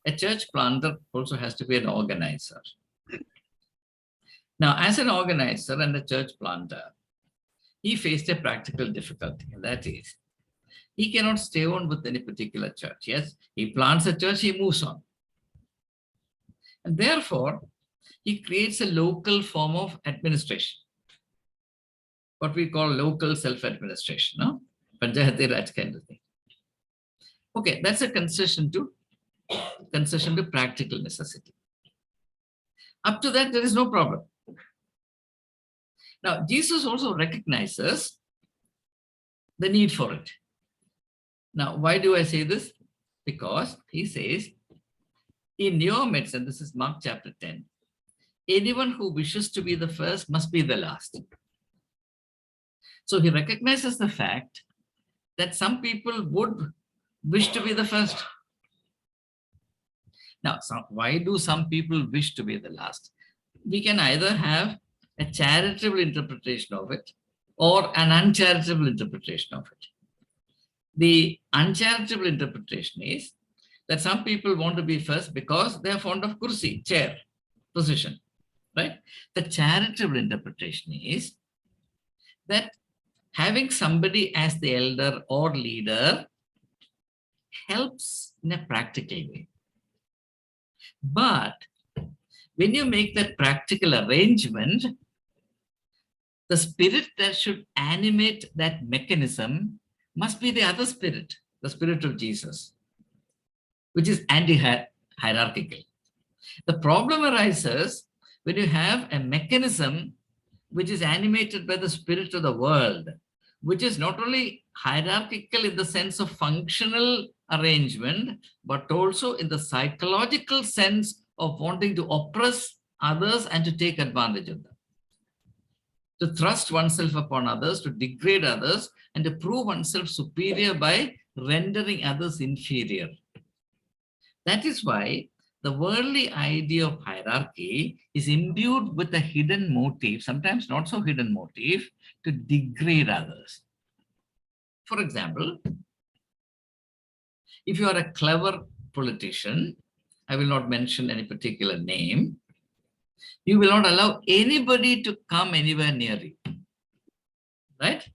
A church planter also has to be an organizer. Now, as an organizer and a church planter, he faced a practical difficulty, and that is, he cannot stay on with any particular church. Yes, he plants a church, he moves on. And therefore, he creates a local form of administration, what we call local self-administration, no? Panchayati Raj kind of thing. Okay, that's a concession to practical necessity. Up to that, there is no problem. Now, Jesus also recognizes the need for it. Now, why do I say this? Because he says, in your midst, and this is Mark chapter 10, anyone who wishes to be the first must be the last. So he recognizes the fact that some people would wish to be the first. Now, why do some people wish to be the last? We can either have a charitable interpretation of it or an uncharitable interpretation of it. The uncharitable interpretation is that some people want to be first because they are fond of kursi, chair, position, right? The charitable interpretation is that having somebody as the elder or leader helps in a practical way. But when you make that practical arrangement, the spirit that should animate that mechanism must be the other spirit, the spirit of Jesus, which is anti-hierarchical. The problem arises when you have a mechanism which is animated by the spirit of the world, which is not only hierarchical in the sense of functional arrangement, but also in the psychological sense of wanting to oppress others and to take advantage of them. To thrust oneself upon others, to degrade others, and to prove oneself superior by rendering others inferior. That is why the worldly idea of hierarchy is imbued with a hidden motive, sometimes not so hidden motive, to degrade others. For example, if you are a clever politician, I will not mention any particular name, you will not allow anybody to come anywhere near you, right?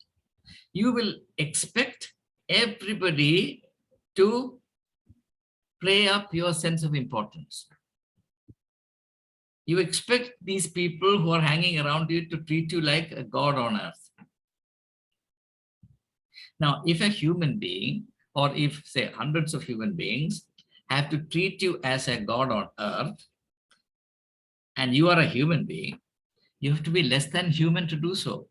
You will expect everybody to play up your sense of importance. You expect these people who are hanging around you to treat you like a god on earth. Now, if a human being, or if, say, hundreds of human beings have to treat you as a god on earth, and you are a human being, you have to be less than human to do so.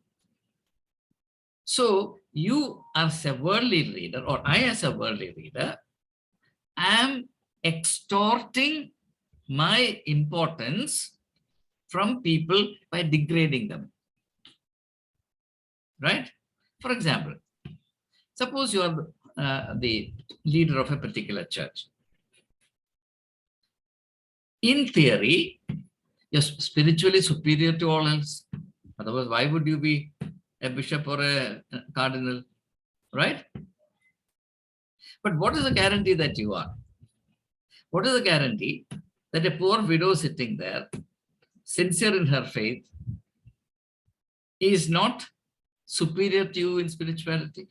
So you as a worldly leader, or I as a worldly leader, am extorting my importance from people by degrading them, right? For example, suppose you are the leader of a particular church. In theory, you're spiritually superior to all else. Otherwise, why would you be a bishop or a cardinal, right? But what is the guarantee that you are? What is the guarantee that a poor widow sitting there, sincere in her faith, is not superior to you in spirituality?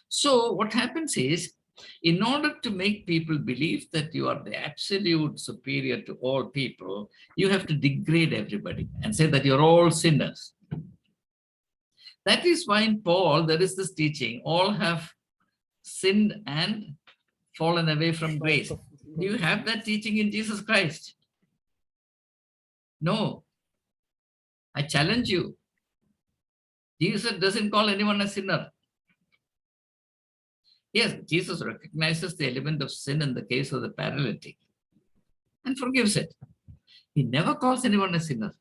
So what happens is, in order to make people believe that you are the absolute superior to all people, you have to degrade everybody and say that you're all sinners. That is why in Paul, there is this teaching, all have sinned and fallen away from grace. Do you have that teaching in Jesus Christ? No. I challenge you. Jesus doesn't call anyone a sinner. Yes, Jesus recognizes the element of sin in the case of the paralytic and forgives it. He never calls anyone a sinner.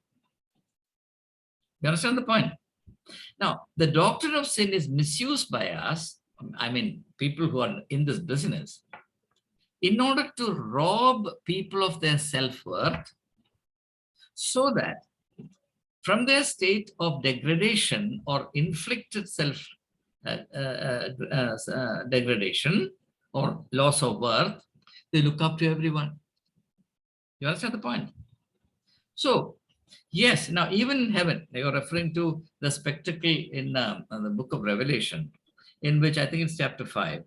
You understand the point? Now, the doctrine of sin is misused by us, I mean, people who are in this business, in order to rob people of their self-worth, so that from their state of degradation or inflicted degradation or loss of worth, they look up to everyone. You understand the point? So, yes, now even in heaven, you're referring to the spectacle in the book of Revelation, in which I think it's chapter 5,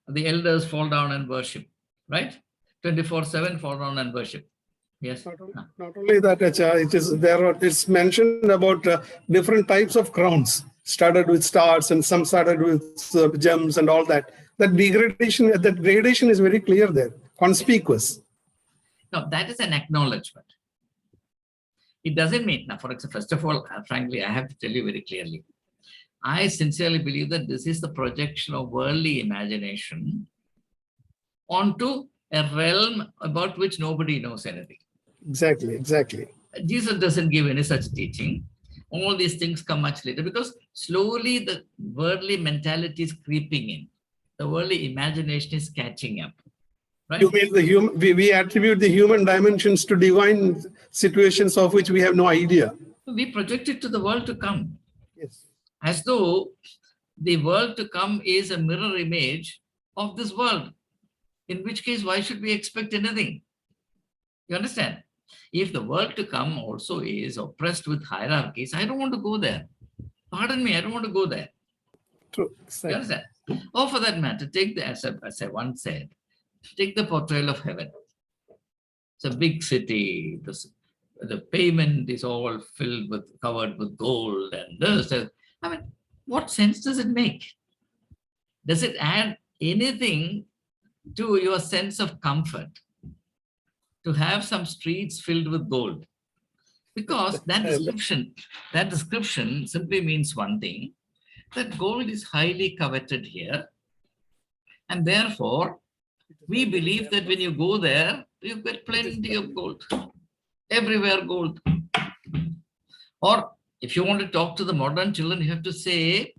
the elders fall down and worship, right? 24/7 fall down and worship. Yes. Not only that, it is there. It's mentioned about different types of crowns, started with stars and some started with gems and all that. That gradation is very clear there, conspicuous. Now that is an acknowledgement. It doesn't mean, now, for example, first of all, frankly, I have to tell you very clearly, I sincerely believe that this is the projection of worldly imagination onto a realm about which nobody knows anything. Exactly. Jesus doesn't give any such teaching. All these things come much later because slowly the worldly mentality is creeping in. The worldly imagination is catching up. Right? You mean the human? We attribute the human dimensions to divine situations of which we have no idea. We project it to the world to come. Yes. As though the world to come is a mirror image of this world. In which case, why should we expect anything? You understand? If the world to come also is oppressed with hierarchies, I don't want to go there. Pardon me, I don't want to go there. True. You understand? Or for that matter, take the, as I once said, take the portrayal of heaven. It's a big city. The pavement is all covered with gold and this. I mean, what sense does it make? Does it add anything to your sense of comfort to have some streets filled with gold? Because that description simply means one thing, that gold is highly coveted here. And therefore, we believe that when you go there, you get plenty of gold. Everywhere gold. Or if you want to talk to the modern children, you have to say,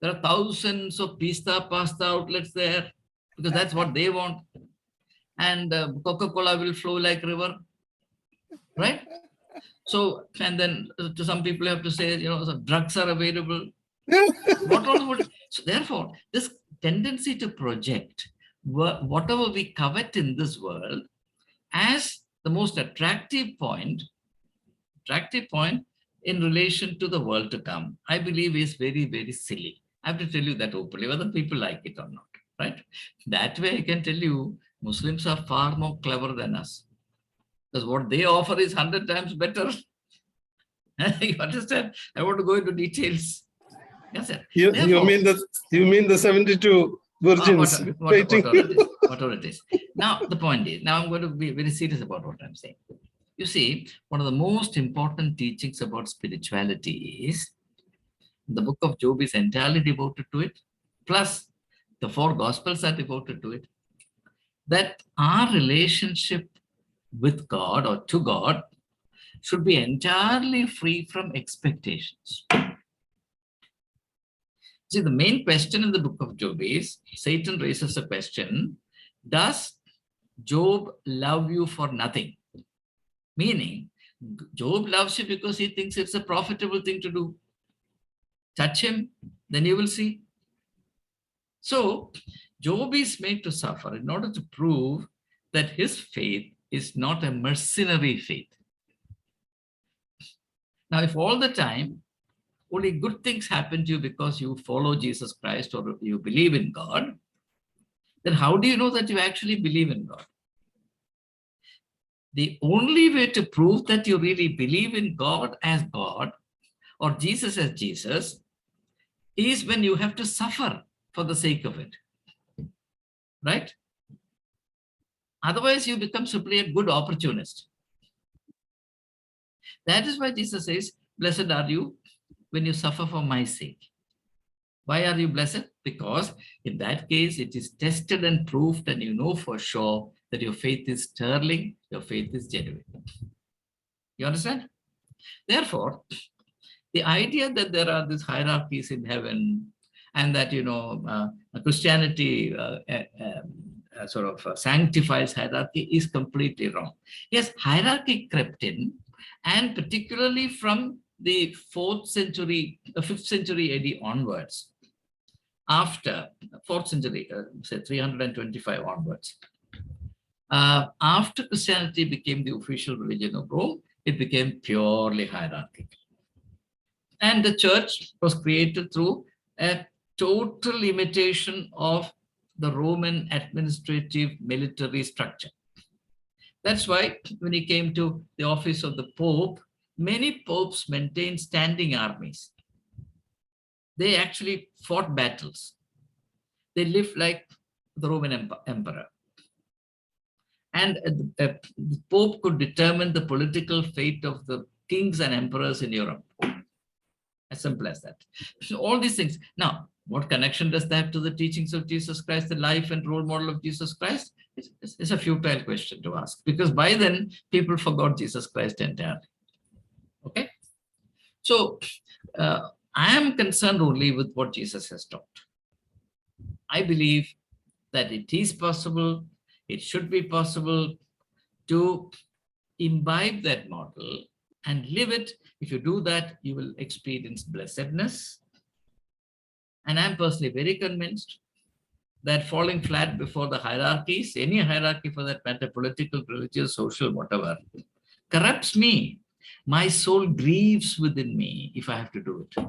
there are thousands of pasta outlets there, because that's what they want. and Coca-Cola will flow like river, right? So, and then to some people have to say, so drugs are available. What all would, so therefore, this tendency to project whatever we covet in this world as the most attractive point in relation to the world to come, I believe is very, very silly. I have to tell you that openly, whether people like it or not, right? That way I can tell you, Muslims are far more clever than us. Because what they offer is 100 times better. You understand? I want to go into details. Yes, sir. You Therefore, mean the 72 virgins waiting? whatever it is. Now, the point is, now I'm going to be very serious about what I'm saying. You see, one of the most important teachings about spirituality is the book of Job is entirely devoted to it, plus the 4 Gospels are devoted to it, that our relationship with God or to God should be entirely free from expectations. See, the main question in the book of Job is, Satan raises a question, does Job love you for nothing? Meaning, Job loves you because he thinks it's a profitable thing to do. Touch him, then you will see. So, Job is made to suffer in order to prove that his faith is not a mercenary faith. Now, if all the time only good things happen to you because you follow Jesus Christ or you believe in God, then how do you know that you actually believe in God? The only way to prove that you really believe in God as God or Jesus as Jesus is when you have to suffer for the sake of it, right? Otherwise, you become simply a good opportunist. That is why Jesus says, blessed are you when you suffer for my sake. Why are you blessed? Because in that case, it is tested and proved, and you know for sure that your faith is sterling, your faith is genuine. You understand? Therefore, the idea that there are these hierarchies in heaven and that, Christianity sanctifies hierarchy is completely wrong. Yes, hierarchy crept in, and particularly from the 5th century AD onwards, after 4th century, say 325 onwards, after Christianity became the official religion of Rome, it became purely hierarchical. And the church was created through a total imitation of the Roman administrative military structure. That's why when it came to the office of the Pope, many popes maintained standing armies. They actually fought battles. They lived like the Roman emperor. And the Pope could determine the political fate of the kings and emperors in Europe. As simple as that. So all these things. Now, what connection does that have to the teachings of Jesus Christ, the life and role model of Jesus Christ? It's a futile question to ask, because by then people forgot Jesus Christ entirely. Okay? So I am concerned only with what Jesus has taught. I believe that it is possible, it should be possible to imbibe that model and live it. If you do that, you will experience blessedness. And I'm personally very convinced that falling flat before the hierarchies, any hierarchy for that matter, political, religious, social, whatever, corrupts me. My soul grieves within me if I have to do it.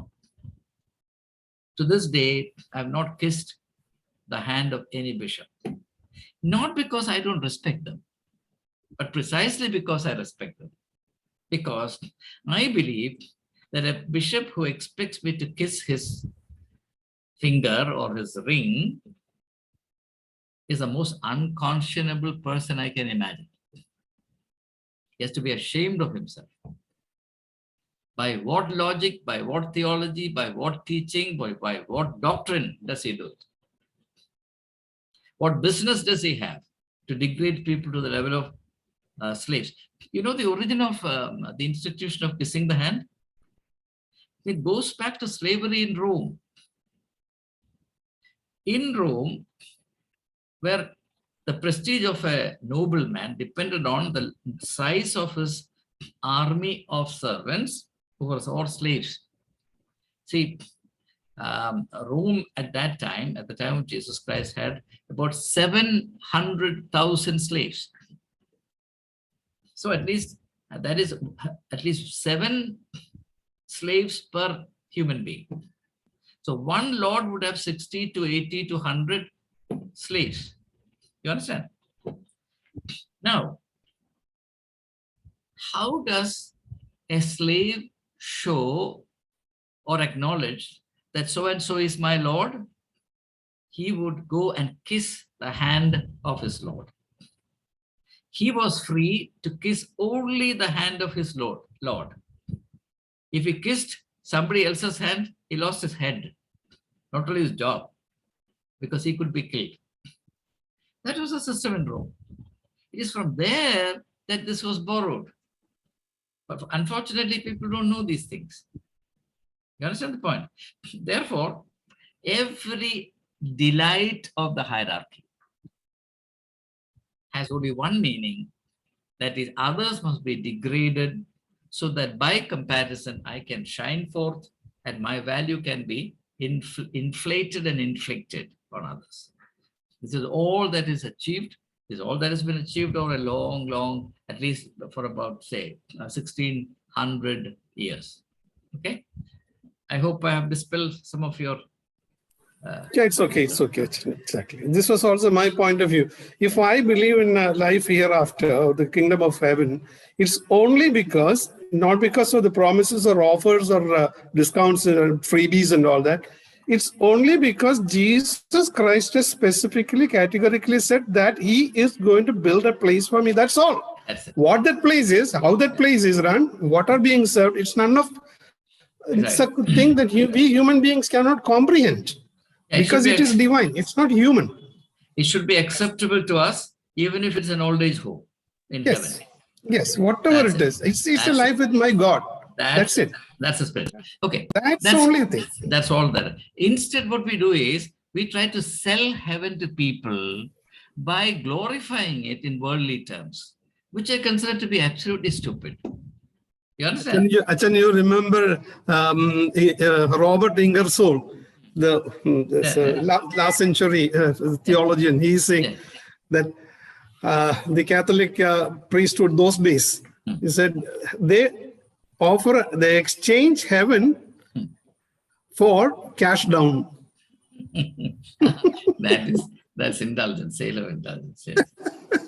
To this day, I've not kissed the hand of any bishop. Not because I don't respect them, but precisely because I respect them. Because I believe that a bishop who expects me to kiss his finger or his ring is the most unconscionable person I can imagine. He has to be ashamed of himself. By what logic, by what theology, by what teaching, by what doctrine does he do it? What business does he have to degrade people to the level of slaves? You know the origin of the institution of kissing the hand? It goes back to slavery in Rome. In Rome, where the prestige of a nobleman depended on the size of his army of servants or slaves. See, Rome at that time, at the time of Jesus Christ, had about 700,000 slaves. So at least that is at least 7 slaves per human being. So one lord would have 60 to 80 to 100 slaves. You understand? Now, how does a slave show or acknowledge that so-and-so is my lord? He would go and kiss the hand of his lord. He was free to kiss only the hand of his lord. If he kissed somebody else's hand, he lost his head, not only his job, because he could be killed. That was the system in Rome. It is from there that this was borrowed. But unfortunately, people don't know these things. You understand the point? Therefore, every delight of the hierarchy has only one meaning, that is, others must be degraded so that by comparison, I can shine forth and my value can be inflated and inflicted on others. This is all that is achieved. This is all that has been achieved over a long, at least for about, say, 1600 years. Okay? I hope I have dispelled some of your... Yeah, it's okay. It's okay. Exactly. This was also my point of view. If I believe in life hereafter, or the kingdom of heaven, it's only because, not because of the promises or offers or discounts and freebies and all that. It's only because Jesus Christ has specifically, categorically said that he is going to build a place for me. That's all. That's it. What that place is, how that place is run, what are being served, it's none of... It's a thing that we human beings cannot comprehend. Because it is divine. It's not human. It should be acceptable to us, even if it's an old age home in heaven. Yes, whatever it is. It's a life with my God. That's it. That's the spirit. Okay. That's the only thing. That's all that. Instead, what we do is we try to sell heaven to people by glorifying it in worldly terms, which I consider to be absolutely stupid. You understand? Achan, you remember Robert Ingersoll, the last century theologian? He's saying that the Catholic priesthood those days, he said, they exchange heaven for cash down. That's indulgence, sale of indulgence.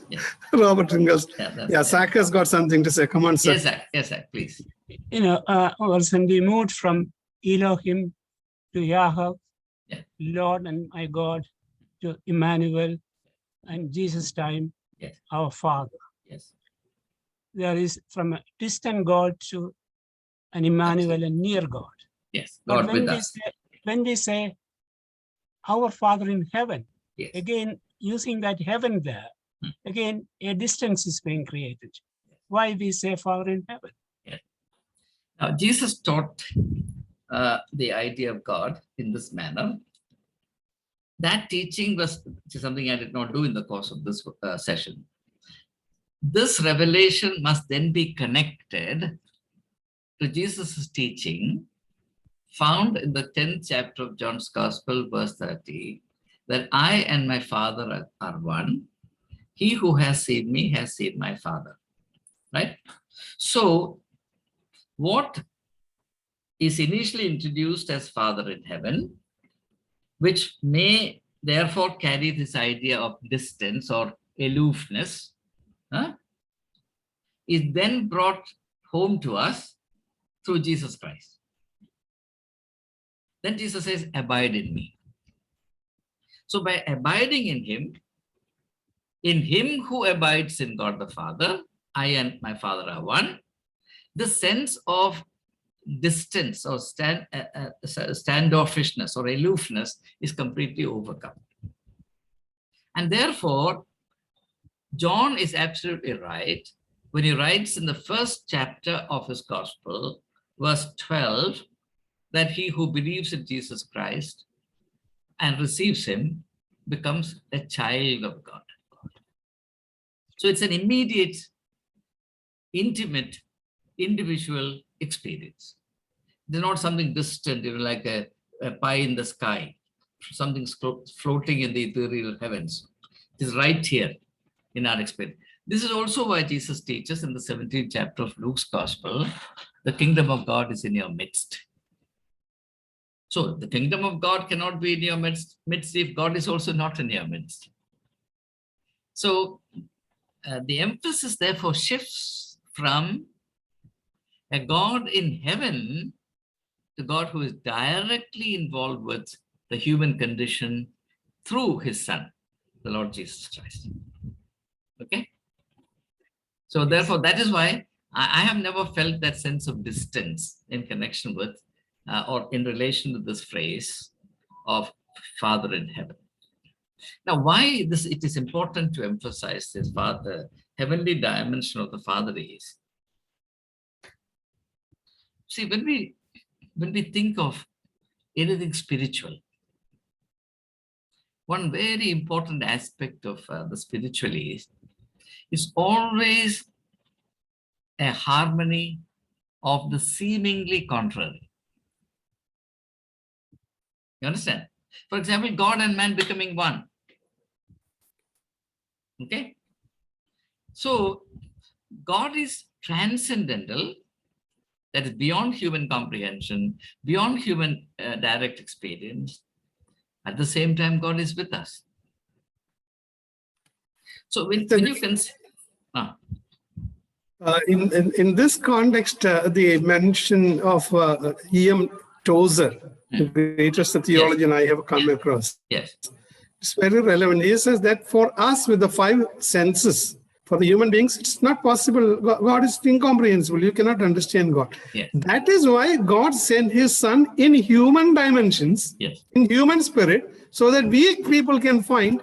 Yes. Robert Ingersoll. Zach has got something to say. Come on, sir. Yes, sir, please. When we moved from Elohim to Yahweh, Lord and my God, to Emmanuel, and Jesus' time, our Father. Yes. There is from a distant God to an Emmanuel, a near God. Yes, God with us. When we say our Father in heaven, again, using that heaven there, again, a distance is being created. Why we say Father in heaven? Now, Jesus taught the idea of God in this manner. That teaching was something I did not do in the course of this session. This revelation must then be connected to Jesus' teaching found in the 10th chapter of John's Gospel, verse 30, that I and my Father are one. He who has seen me has seen my Father. Right? So, what is initially introduced as Father in heaven, which may therefore carry this idea of distance or aloofness, is then brought home to us through Jesus Christ. Then Jesus says, abide in me. So by abiding in him who abides in God the Father, I and my Father are one, the sense of distance or standoffishness or aloofness is completely overcome. And therefore, John is absolutely right when he writes in the first chapter of his Gospel, verse 12, that he who believes in Jesus Christ and receives him becomes a child of God. So it's an immediate, intimate, individual experience. It's not something distant, like a pie in the sky, something floating in the ethereal heavens. It is right here in our experience. This is also why Jesus teaches in the 17th chapter of Luke's Gospel, the kingdom of God is in your midst. So the kingdom of God cannot be in your midst if God is also not in your midst. So the emphasis therefore shifts from a God in heaven to God who is directly involved with the human condition through his Son, the Lord Jesus Christ. Okay? So therefore, that is why I have never felt that sense of distance in connection with or in relation to this phrase of Father in heaven. Now, why it is important to emphasize this Father, heavenly dimension of the Father is, see, when we think of anything spiritual, one very important aspect of the spiritual is always a harmony of the seemingly contrary. You understand? For example, God and man becoming one. Okay? So, God is transcendental, that is beyond human comprehension, beyond human direct experience. At the same time, God is with us. So when you can... In this context, the mention of E.M. Tozer, the greatest theologian I have come across. Yes. It's very relevant. He says that for us with the five senses, for the human beings, it's not possible. God is incomprehensible. You cannot understand God. Yes. That is why God sent his Son in human dimensions, yes, in human spirit, so that we people can find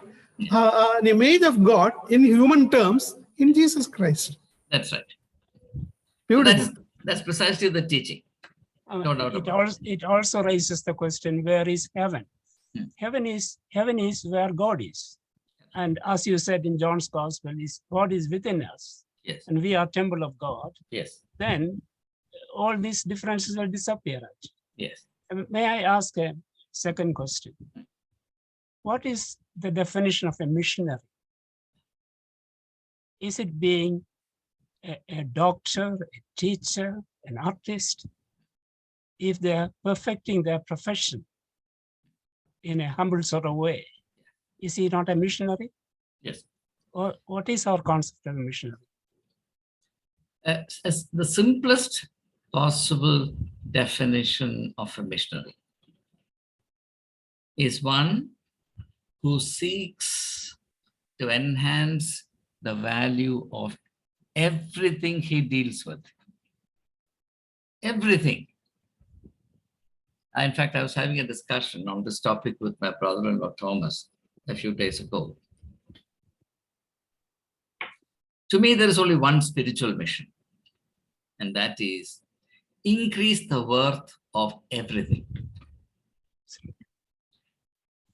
an image of God in human terms in Jesus Christ. That's right. Beautiful. That's precisely the teaching. No doubt about it. It also raises the question, where is heaven? Heaven is where God is. And as you said in John's Gospel, God is within us. Yes. And we are temple of God. Yes. Then all these differences will disappear. Yes. May I ask a second question? What is the definition of a missionary? Is it being a doctor, a teacher, an artist? If they're perfecting their profession in a humble sort of way, is he not a missionary? Yes. Or what is our concept of a missionary? As the simplest possible definition of a missionary is one who seeks to enhance the value of everything he deals with. Everything. In fact, I was having a discussion on this topic with my brother-in-law, Thomas, a few days ago. To me, there is only one spiritual mission, and that is increase the worth of everything.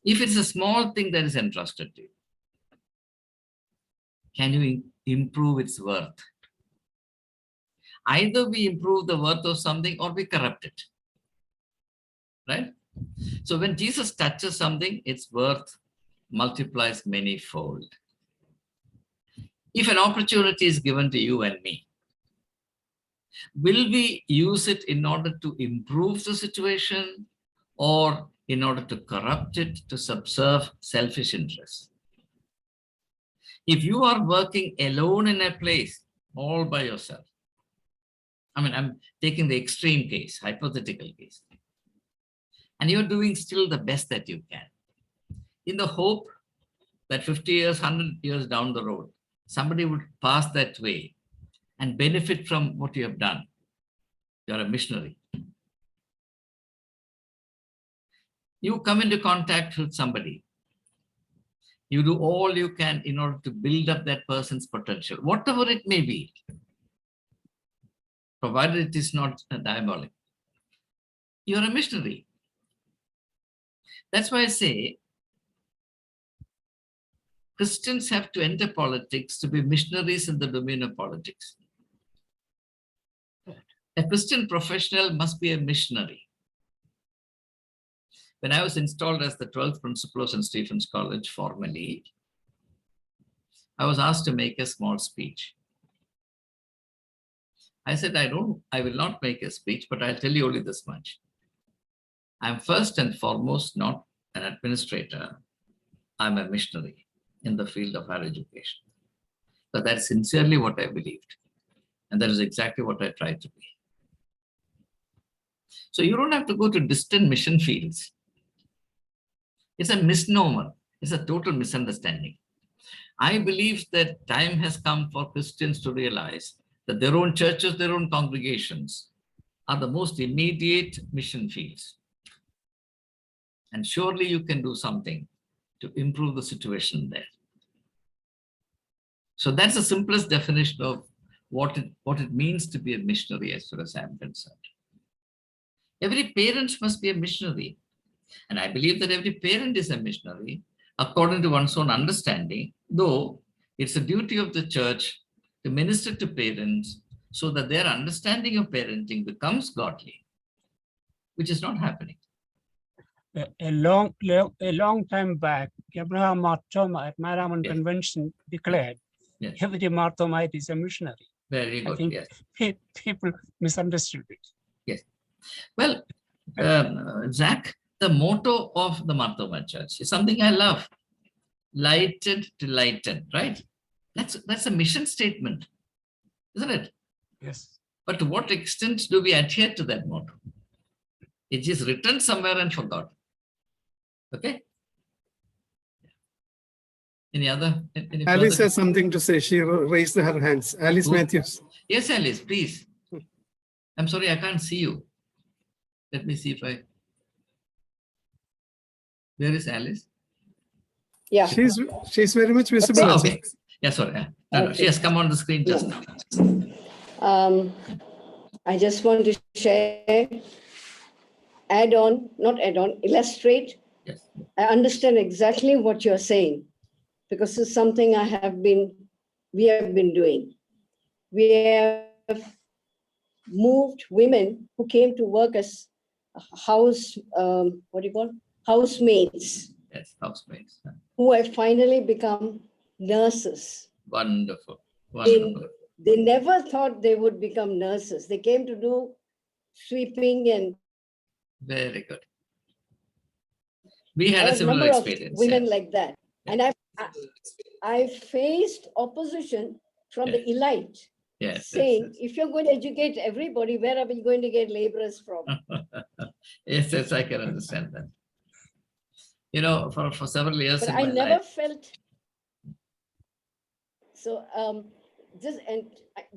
If it's a small thing that is entrusted to you, can you improve its worth? Either we improve the worth of something or we corrupt it. Right? So when Jesus touches something, its worth multiplies manyfold. If an opportunity is given to you and me, will we use it in order to improve the situation or in order to corrupt it, to subserve selfish interests? If you are working alone in a place, all by yourself, I'm taking the extreme case, hypothetical case, and you're doing still the best that you can, in the hope that 50 years, 100 years down the road, somebody would pass that way and benefit from what you have done. You're a missionary. You come into contact with somebody. You do all you can in order to build up that person's potential, whatever it may be, provided it is not diabolic. You're a missionary. That's why I say Christians have to enter politics to be missionaries in the domain of politics. A Christian professional must be a missionary. When I was installed as the 12th principal of St. Stephen's College formally, I was asked to make a small speech. I said, I will not make a speech, but I'll tell you only this much. I'm first and foremost not an administrator. I'm a missionary in the field of higher education. But that's sincerely what I believed. And that is exactly what I tried to be. So you don't have to go to distant mission fields. It's a misnomer. It's a total misunderstanding. I believe that time has come for Christians to realize that their own churches, their own congregations are the most immediate mission fields. And surely you can do something to improve the situation there. So that's the simplest definition of what it means to be a missionary as far as I'm concerned. Every parent must be a missionary. And I believe that every parent is a missionary according to one's own understanding, though it's a duty of the church to minister to parents so that their understanding of parenting becomes godly, which is not happening. A long time back, Abraham Marthoma at Maraman Yes. Convention declared, Yes. every Marthomite is a missionary. Very I good. think Yes. people misunderstood it. Yes. Well, Zach, the motto of the Marthoma Church is something I love. Lighted to lighten, right? That's a mission statement, isn't it? Yes. But to what extent do we adhere to that motto? It is written somewhere and forgotten. Okay. Any Alice further? has something to say. She raised her hands. Alice Who? Matthews. Yes, Alice, please. I'm sorry, I can't see you. Let me see if I. Where is Alice? Yeah. She's very much visible. Oh, actually. okay. Yeah, sorry. No, she has come on the screen just now. I just want to share, illustrate. Yes. I understand exactly what you're saying, because it's something we have been doing. We have moved women who came to work as housemaids, Yes, housemates. who have finally become nurses. Wonderful. Wonderful. They never thought they would become nurses. They came to do sweeping, and Very good. We I had a have a similar number of experience. women Yes. like that. And I faced opposition from the elite, Yes, saying, if you're going to educate everybody, where are we going to get laborers from? yes, yes, I can understand that. You know, for several years But in I my never life. felt. So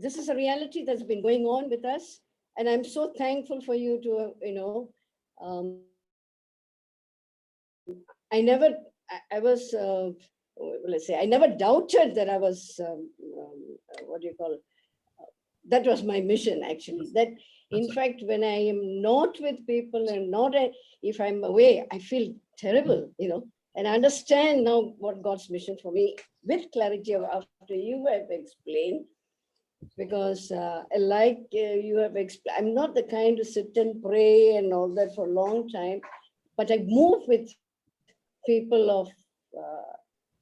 this is a reality that's been going on with us. And I'm so thankful for you to, I never doubted that I was, that was my mission, actually. That, in fact, when I am not with people and if I'm away, I feel terrible, and I understand now what God's mission for me with clarity after you have explained, because you have explained, I'm not the kind to sit and pray and all that for a long time, but I move with people of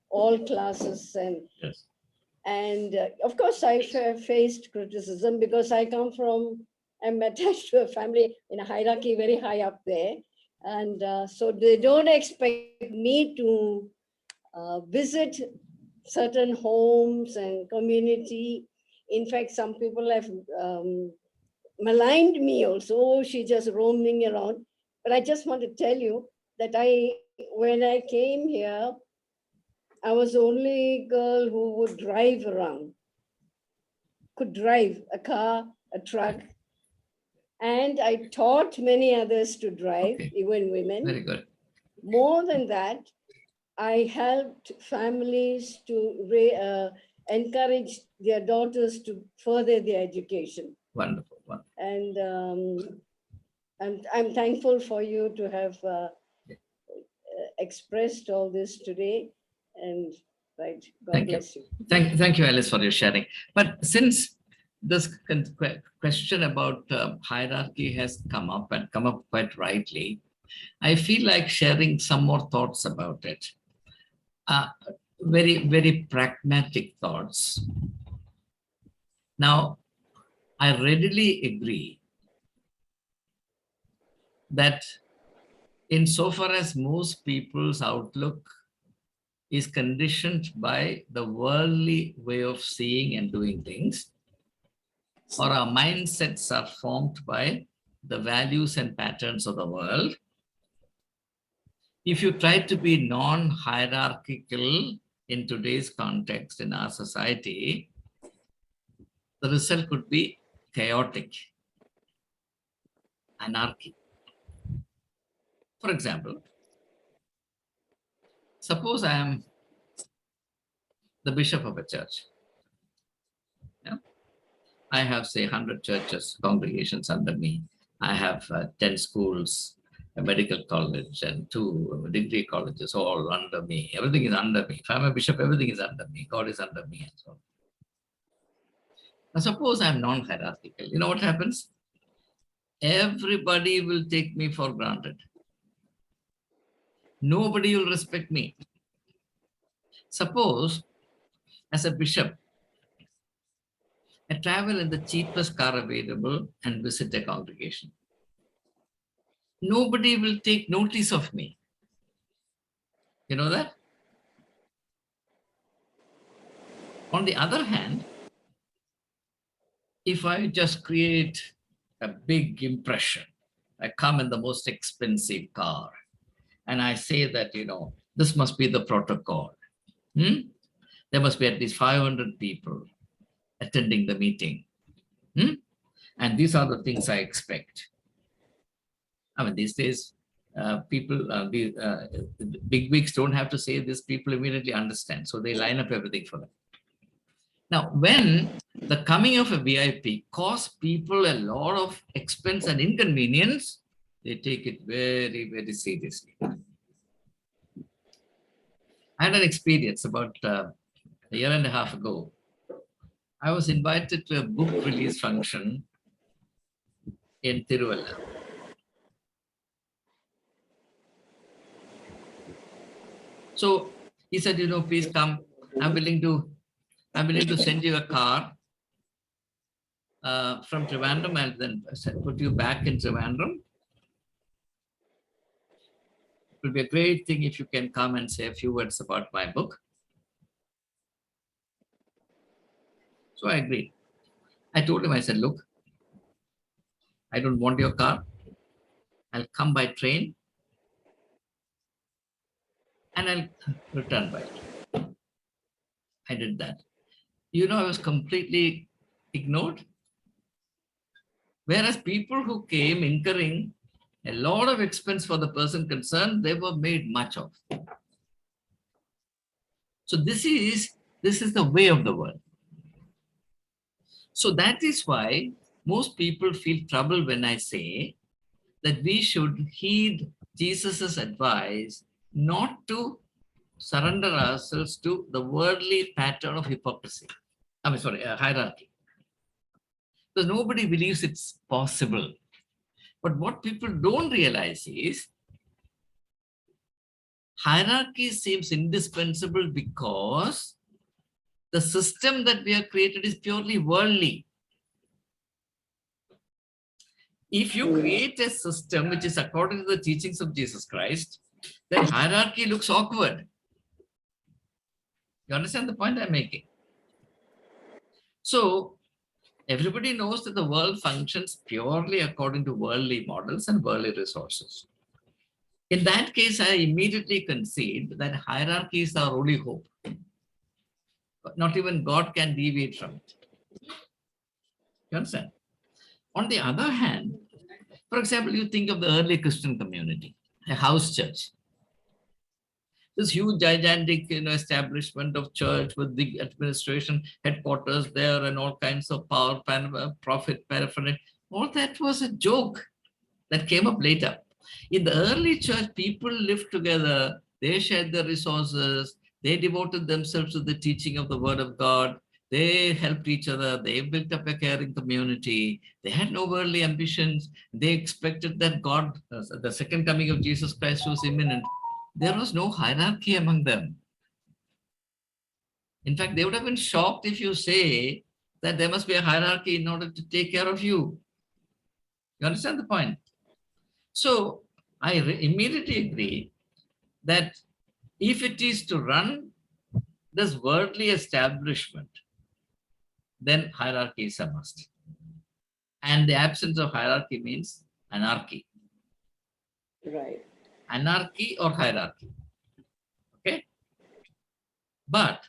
all classes, and Yes. and of course I faced criticism because I'm attached to a family in a hierarchy very high up there, and so they don't expect me to visit certain homes and community. In fact, some people have maligned me also. Oh, she's just roaming around. But I just want to tell you that when I came here, I was the only girl who would drive around, could drive a car, a truck. And I taught many others to drive, Okay. even women. Very good. More than that, I helped families to encourage their daughters to further their education. Wonderful. Wonderful. And I'm thankful for you to have expressed all this today. And right? God Thank you. bless you. Thank you, Alice, for your sharing. But since this question about hierarchy has come up and come up quite rightly, I feel like sharing some more thoughts about it. Very, very pragmatic thoughts. Now, I readily agree that insofar as most people's outlook is conditioned by the worldly way of seeing and doing things, or our mindsets are formed by the values and patterns of the world, if you try to be non-hierarchical in today's context in our society, the result could be chaotic, anarchy. For example, suppose I am the bishop of a church. Yeah? I have, say, 100 churches, congregations under me. I have 10 schools, a medical college, and 2 degree colleges all under me. Everything is under me. If I'm a bishop, everything is under me. God is under me. And so on. Now, suppose I'm non-hierarchical. You know what happens? Everybody will take me for granted. Nobody will respect me. Suppose, as a bishop, I travel in the cheapest car available and visit a congregation. Nobody will take notice of me. You know that? On the other hand, if I just create a big impression, I come in the most expensive car, and I say that, this must be the protocol. There must be at least 500 people attending the meeting. And these are the things I expect. I mean, these days, people, the big wigs don't have to say this, people immediately understand. So they line up everything for them. Now, when the coming of a VIP costs people a lot of expense and inconvenience, they take it very, very seriously. I had an experience about a year and a half ago. I was invited to a book release function in Tiruvalla. So he said, please come. I'm willing to send you a car from Trivandrum, and then put you back in Trivandrum. It will be a great thing if you can come and say a few words about my book. So I agreed. I told him, I said, look, I don't want your car. I'll come by train and I'll return by it. I did that. I was completely ignored. Whereas people who came incurring a lot of expense for the person concerned, they were made much of. So this is the way of the world. So that is why most people feel trouble when I say that we should heed Jesus's advice not to surrender ourselves to the worldly pattern of hypocrisy. Hierarchy. Because nobody believes it's possible. But what people don't realize is hierarchy seems indispensable because the system that we have created is purely worldly. If you create a system which is according to the teachings of Jesus Christ, then hierarchy looks awkward. You understand the point I'm making? So everybody knows that the world functions purely according to worldly models and worldly resources. In that case, I immediately concede that hierarchy is our only hope. But not even God can deviate from it. You understand? On the other hand, for example, you think of the early Christian community, a house church. This huge, gigantic establishment of church with big administration, headquarters there, and all kinds of power, profit, paraphernalia. All that was a joke that came up later. In the early church, people lived together. They shared their resources. They devoted themselves to the teaching of the word of God. They helped each other. They built up a caring community. They had no worldly ambitions. They expected that God, the second coming of Jesus Christ was imminent. There was no hierarchy among them. In fact, they would have been shocked if you say that there must be a hierarchy in order to take care of you. You understand the point? So I immediately agree that if it is to run this worldly establishment, then hierarchy is a must. And the absence of hierarchy means anarchy. Right. Anarchy or hierarchy. Okay? But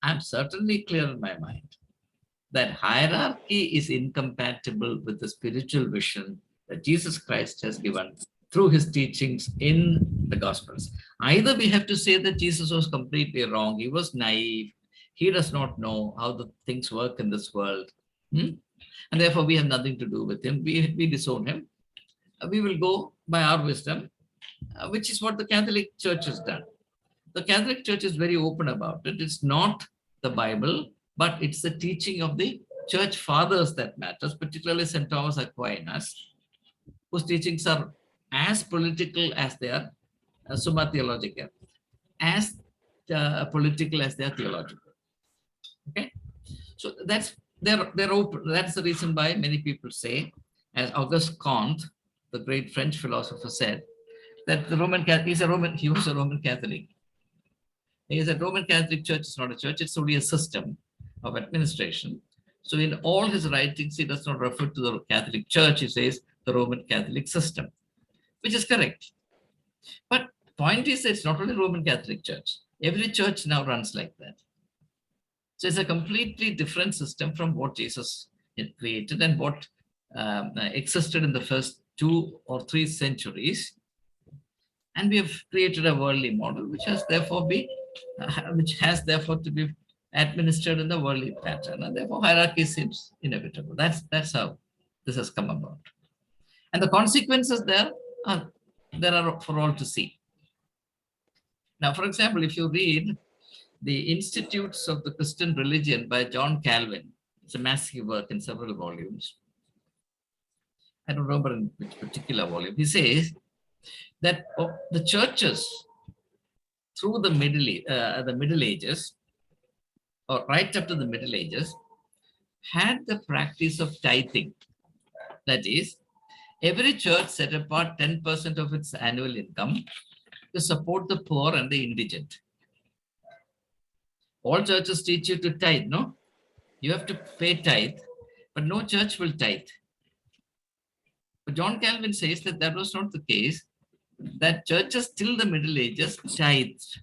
I'm certainly clear in my mind that hierarchy is incompatible with the spiritual vision that Jesus Christ has given through his teachings in the Gospels. Either we have to say that Jesus was completely wrong, he was naive, he does not know how the things work in this world, and therefore we have nothing to do with him, we disown him, we will go by our wisdom, which is what the Catholic Church has done. The Catholic Church is very open about it. It's not the Bible, but it's the teaching of the church fathers that matters, particularly St. Thomas Aquinas, whose teachings are as political as they are Summa Theologica, as political as they are theological. Okay, so they're open. That's the reason why many people say, as Auguste Comte, the great French philosopher, said that the Roman Catholic, he was a Roman Catholic. He said Roman Catholic Church is not a church; it's only a system of administration. So in all his writings, he does not refer to the Catholic Church. He says the Roman Catholic system, which is correct. But point is, it's not only Roman Catholic Church. Every church now runs like that. So it's a completely different system from what Jesus had created and what existed in the first 2 or 3 centuries. And we have created a worldly model, which has therefore to be administered in the worldly pattern, and therefore hierarchy seems inevitable. That's how this has come about, and the consequences there are for all to see. Now, for example, if you read the Institutes of the Christian Religion by John Calvin, it's a massive work in several volumes. I don't remember in which particular volume. He says that the churches through the Middle Ages, or right up to the Middle Ages, had the practice of tithing. That is, every church set apart 10% of its annual income to support the poor and the indigent. All churches teach you to tithe, no? You have to pay tithe, but no church will tithe. But John Calvin says that that was not the case, that churches till the Middle Ages tithed.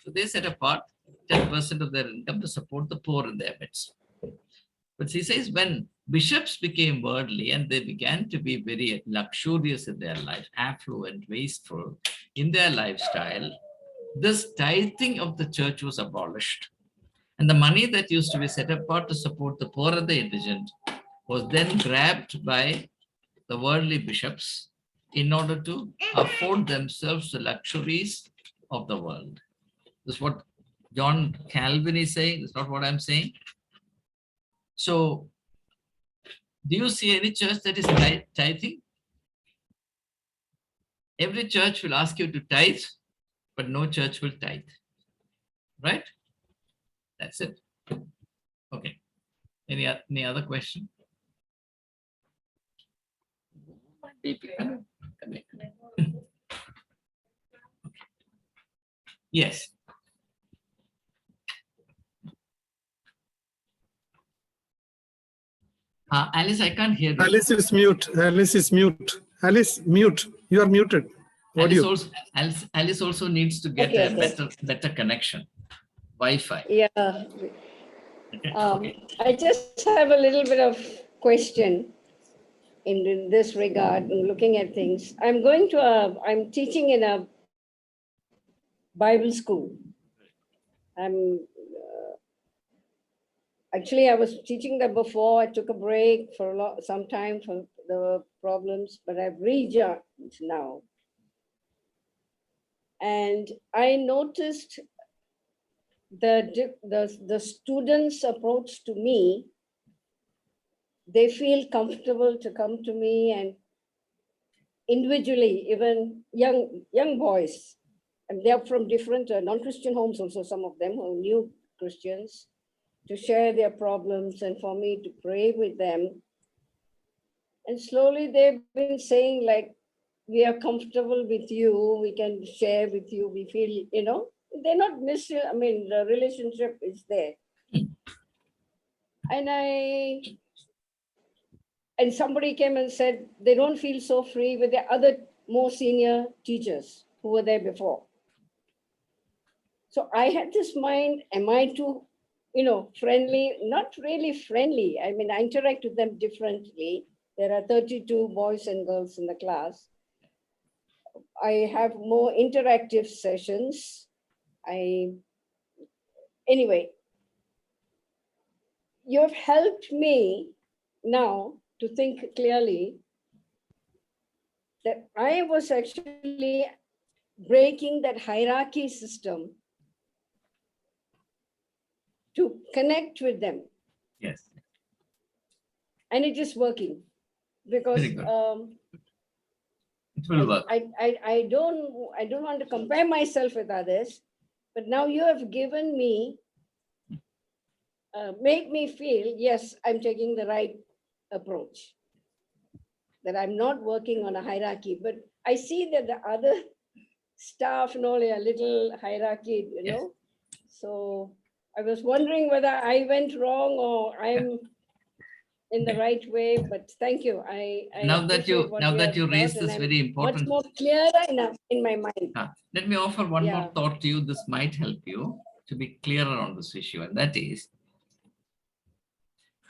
So they set apart 10% of their income to support the poor in their midst. But he says when bishops became worldly and they began to be very luxurious in their life, affluent, wasteful in their lifestyle, this tithing of the church was abolished. And the money that used to be set apart to support the poor and the indigent was then grabbed by the worldly bishops in order to afford themselves the luxuries of the world. This is what John Calvin is saying. It's not what I'm saying. So, do you see any church that is tithing? Every church will ask you to tithe, but no church will tithe. Right? That's it. Okay. Any other question? Yes. Alice, I can't hear you. Alice is mute. Alice is mute. Alice, mute. You are muted. Alice also needs to get a better connection. Wi-Fi. Yeah. Okay. I just have a little bit of question in this regard, looking at things. I'm teaching in a Bible school. Actually, I was teaching there before. I took a break for some time for the problems, but I've rejoined now. And I noticed the students' approach to me. They feel comfortable to come to me, and individually, even young boys, and they're from different non-Christian homes also, some of them who are new Christians, to share their problems and for me to pray with them. And slowly they've been saying, like, we are comfortable with you, we can share with you, we feel, they're not I mean, the relationship is there. And somebody came and said they don't feel so free with the other more senior teachers who were there before. So I had this mind, am I too, friendly? Not really friendly. I mean, I interact with them differently. There are 32 boys and girls in the class. I have more interactive sessions. Anyway, you have helped me now to think clearly that I was actually breaking that hierarchy system to connect with them. Yes. And it is working because Very good. It will work. I don't want to compare myself with others, but now you have given me, make me feel, yes, I'm taking the right approach, that I'm not working on a hierarchy, but I see that the other staff and all a little hierarchy, Yes. So I was wondering whether I went wrong or I'm in the right way, but thank you. I Now that you raised and this I'm very important, much more clearer in my mind. let me offer one Yeah. more thought to you. This might help you to be clearer on this issue, and that is,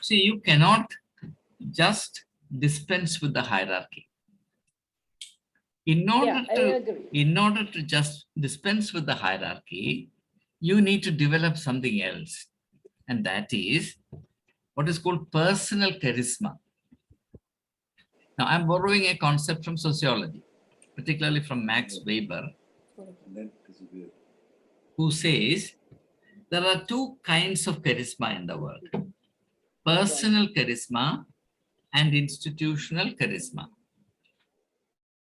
see, you cannot just dispense with the hierarchy. In order to just dispense with the hierarchy, you need to develop something else, and that is what is called personal charisma. Now, I'm borrowing a concept from sociology, particularly from Max Weber, who says there are two kinds of charisma in the world: personal charisma and institutional charisma.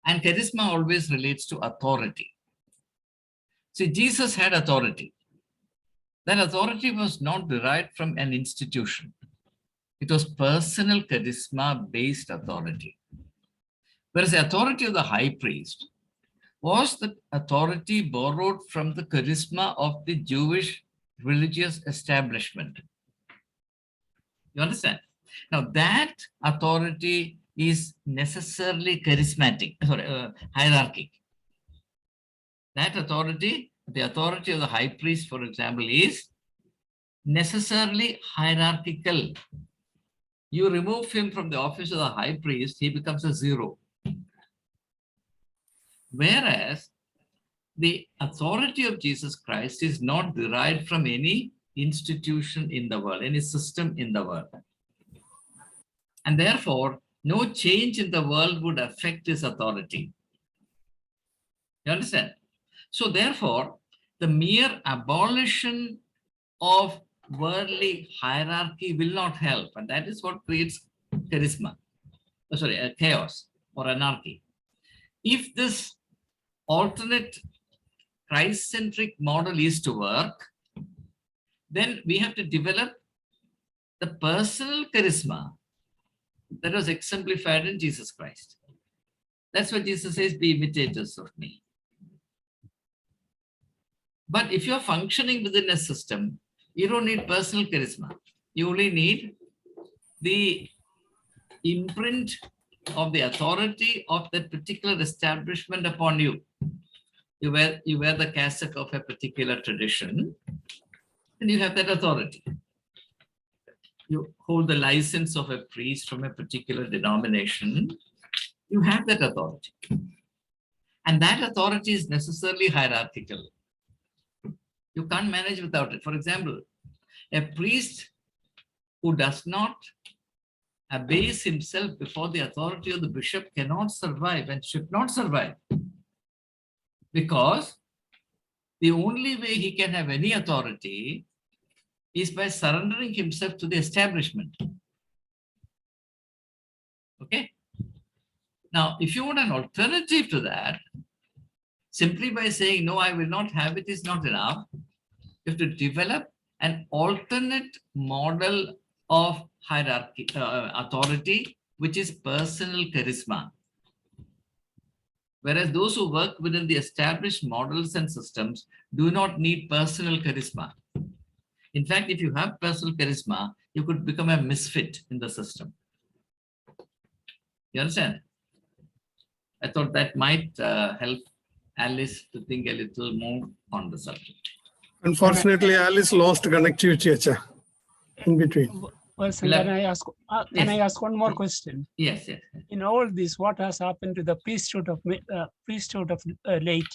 And charisma always relates to authority. See, Jesus had authority. That authority was not derived from an institution. It was personal charisma-based authority. Whereas the authority of the high priest was the authority borrowed from the charisma of the Jewish religious establishment. You understand? Now, that authority is necessarily charismatic, hierarchic. That authority, the authority of the high priest, for example, is necessarily hierarchical. You remove him from the office of the high priest, he becomes a zero. Whereas the authority of Jesus Christ is not derived from any institution in the world, any system in the world. And therefore, no change in the world would affect his authority. You understand? So therefore, the mere abolition of worldly hierarchy will not help. And that is what creates charisma. Chaos or anarchy. If this alternate Christ-centric model is to work, then we have to develop the personal charisma that was exemplified in Jesus Christ. That's what Jesus says, be imitators of me. But if you're functioning within a system, you don't need personal charisma. You only need the imprint of the authority of that particular establishment upon you. You wear the cassock of a particular tradition, and you have that authority. You hold the license of a priest from a particular denomination, you have that authority. And that authority is necessarily hierarchical. You can't manage without it. For example, a priest who does not abase himself before the authority of the bishop cannot survive and should not survive. Because The only way he can have any authority is by surrendering himself to the establishment. Okay? Now, if you want an alternative to that, simply by saying, no, I will not have it is not enough. You have to develop an alternate model of hierarchy, authority, which is personal charisma. Whereas those who work within the established models and systems do not need personal charisma. In fact, if you have personal charisma, you could become a misfit in the system. You understand? I thought that might help Alice to think a little more on the subject. Unfortunately, Alice lost connectivity, Acha, in between. Well, can I ask one more question? Yes, yes. In all this, what has happened to the priesthood of laity?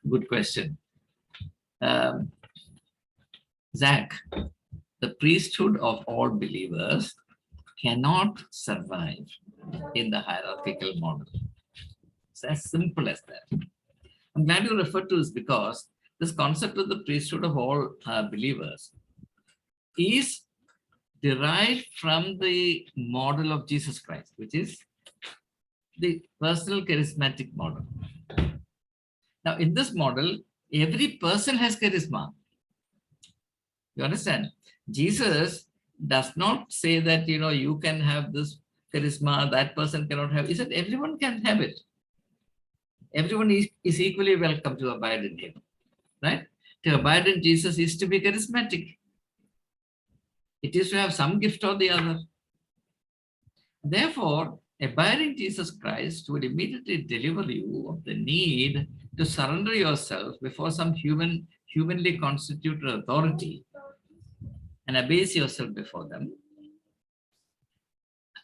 Good question. Zach, the priesthood of all believers cannot survive in the hierarchical model. It's as simple as that. I'm glad you referred to this because this concept of the priesthood of all believers is derived from the model of Jesus Christ, which is the personal charismatic model. Now, in this model, every person has charisma. You understand? Jesus does not say that, you can have this charisma, that person cannot have. He said everyone can have it. Everyone is equally welcome to abide in him, right? To abide in Jesus is to be charismatic. It is to have some gift or the other. Therefore, abiding Jesus Christ would immediately deliver you of the need to surrender yourself before some humanly constituted authority and abase yourself before them.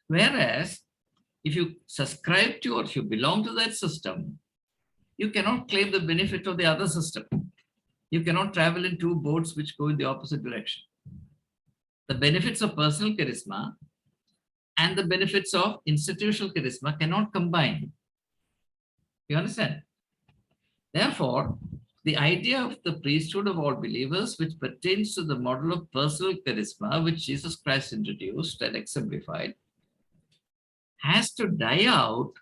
Whereas, if you subscribe to or if you belong to that system, you cannot claim the benefit of the other system. You cannot travel in two boats which go in the opposite direction. The benefits of personal charisma and the benefits of institutional charisma cannot combine. You understand? Therefore, the idea of the priesthood of all believers, which pertains to the model of personal charisma, which Jesus Christ introduced and exemplified, has to die out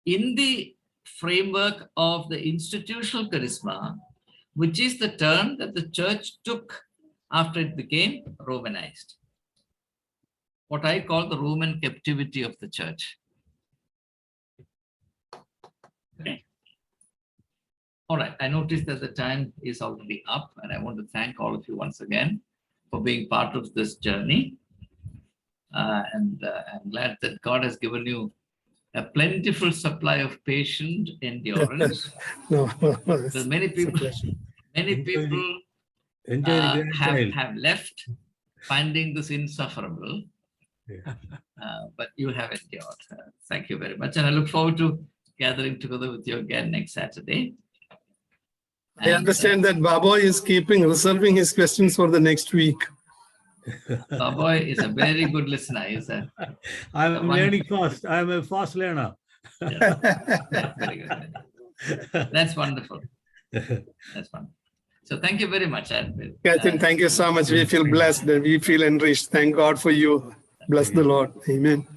in the framework of the institutional charisma, which is the turn that the church took after it became Romanized. What I call the Roman captivity of the church. Okay. All right, I noticed that the time is already up, and I want to thank all of you once again for being part of this journey. I'm glad that God has given you a plentiful supply of patient endurance. No, Because many people have left finding this insufferable. Yeah. But you have endured. Thank you very much. And I look forward to gathering together with you again next Saturday. I understand that Baboy is reserving his questions for the next week. Baboy is a very good listener. I'm learning fast. I'm a fast learner. Yeah. Very good. That's wonderful. That's wonderful. So thank you very much. Catherine, thank you so much. We feel blessed. We feel enriched. Thank God for you. Bless the Lord. Amen.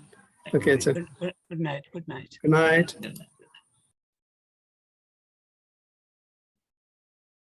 Okay, Good night. Good night. Good night. Good night.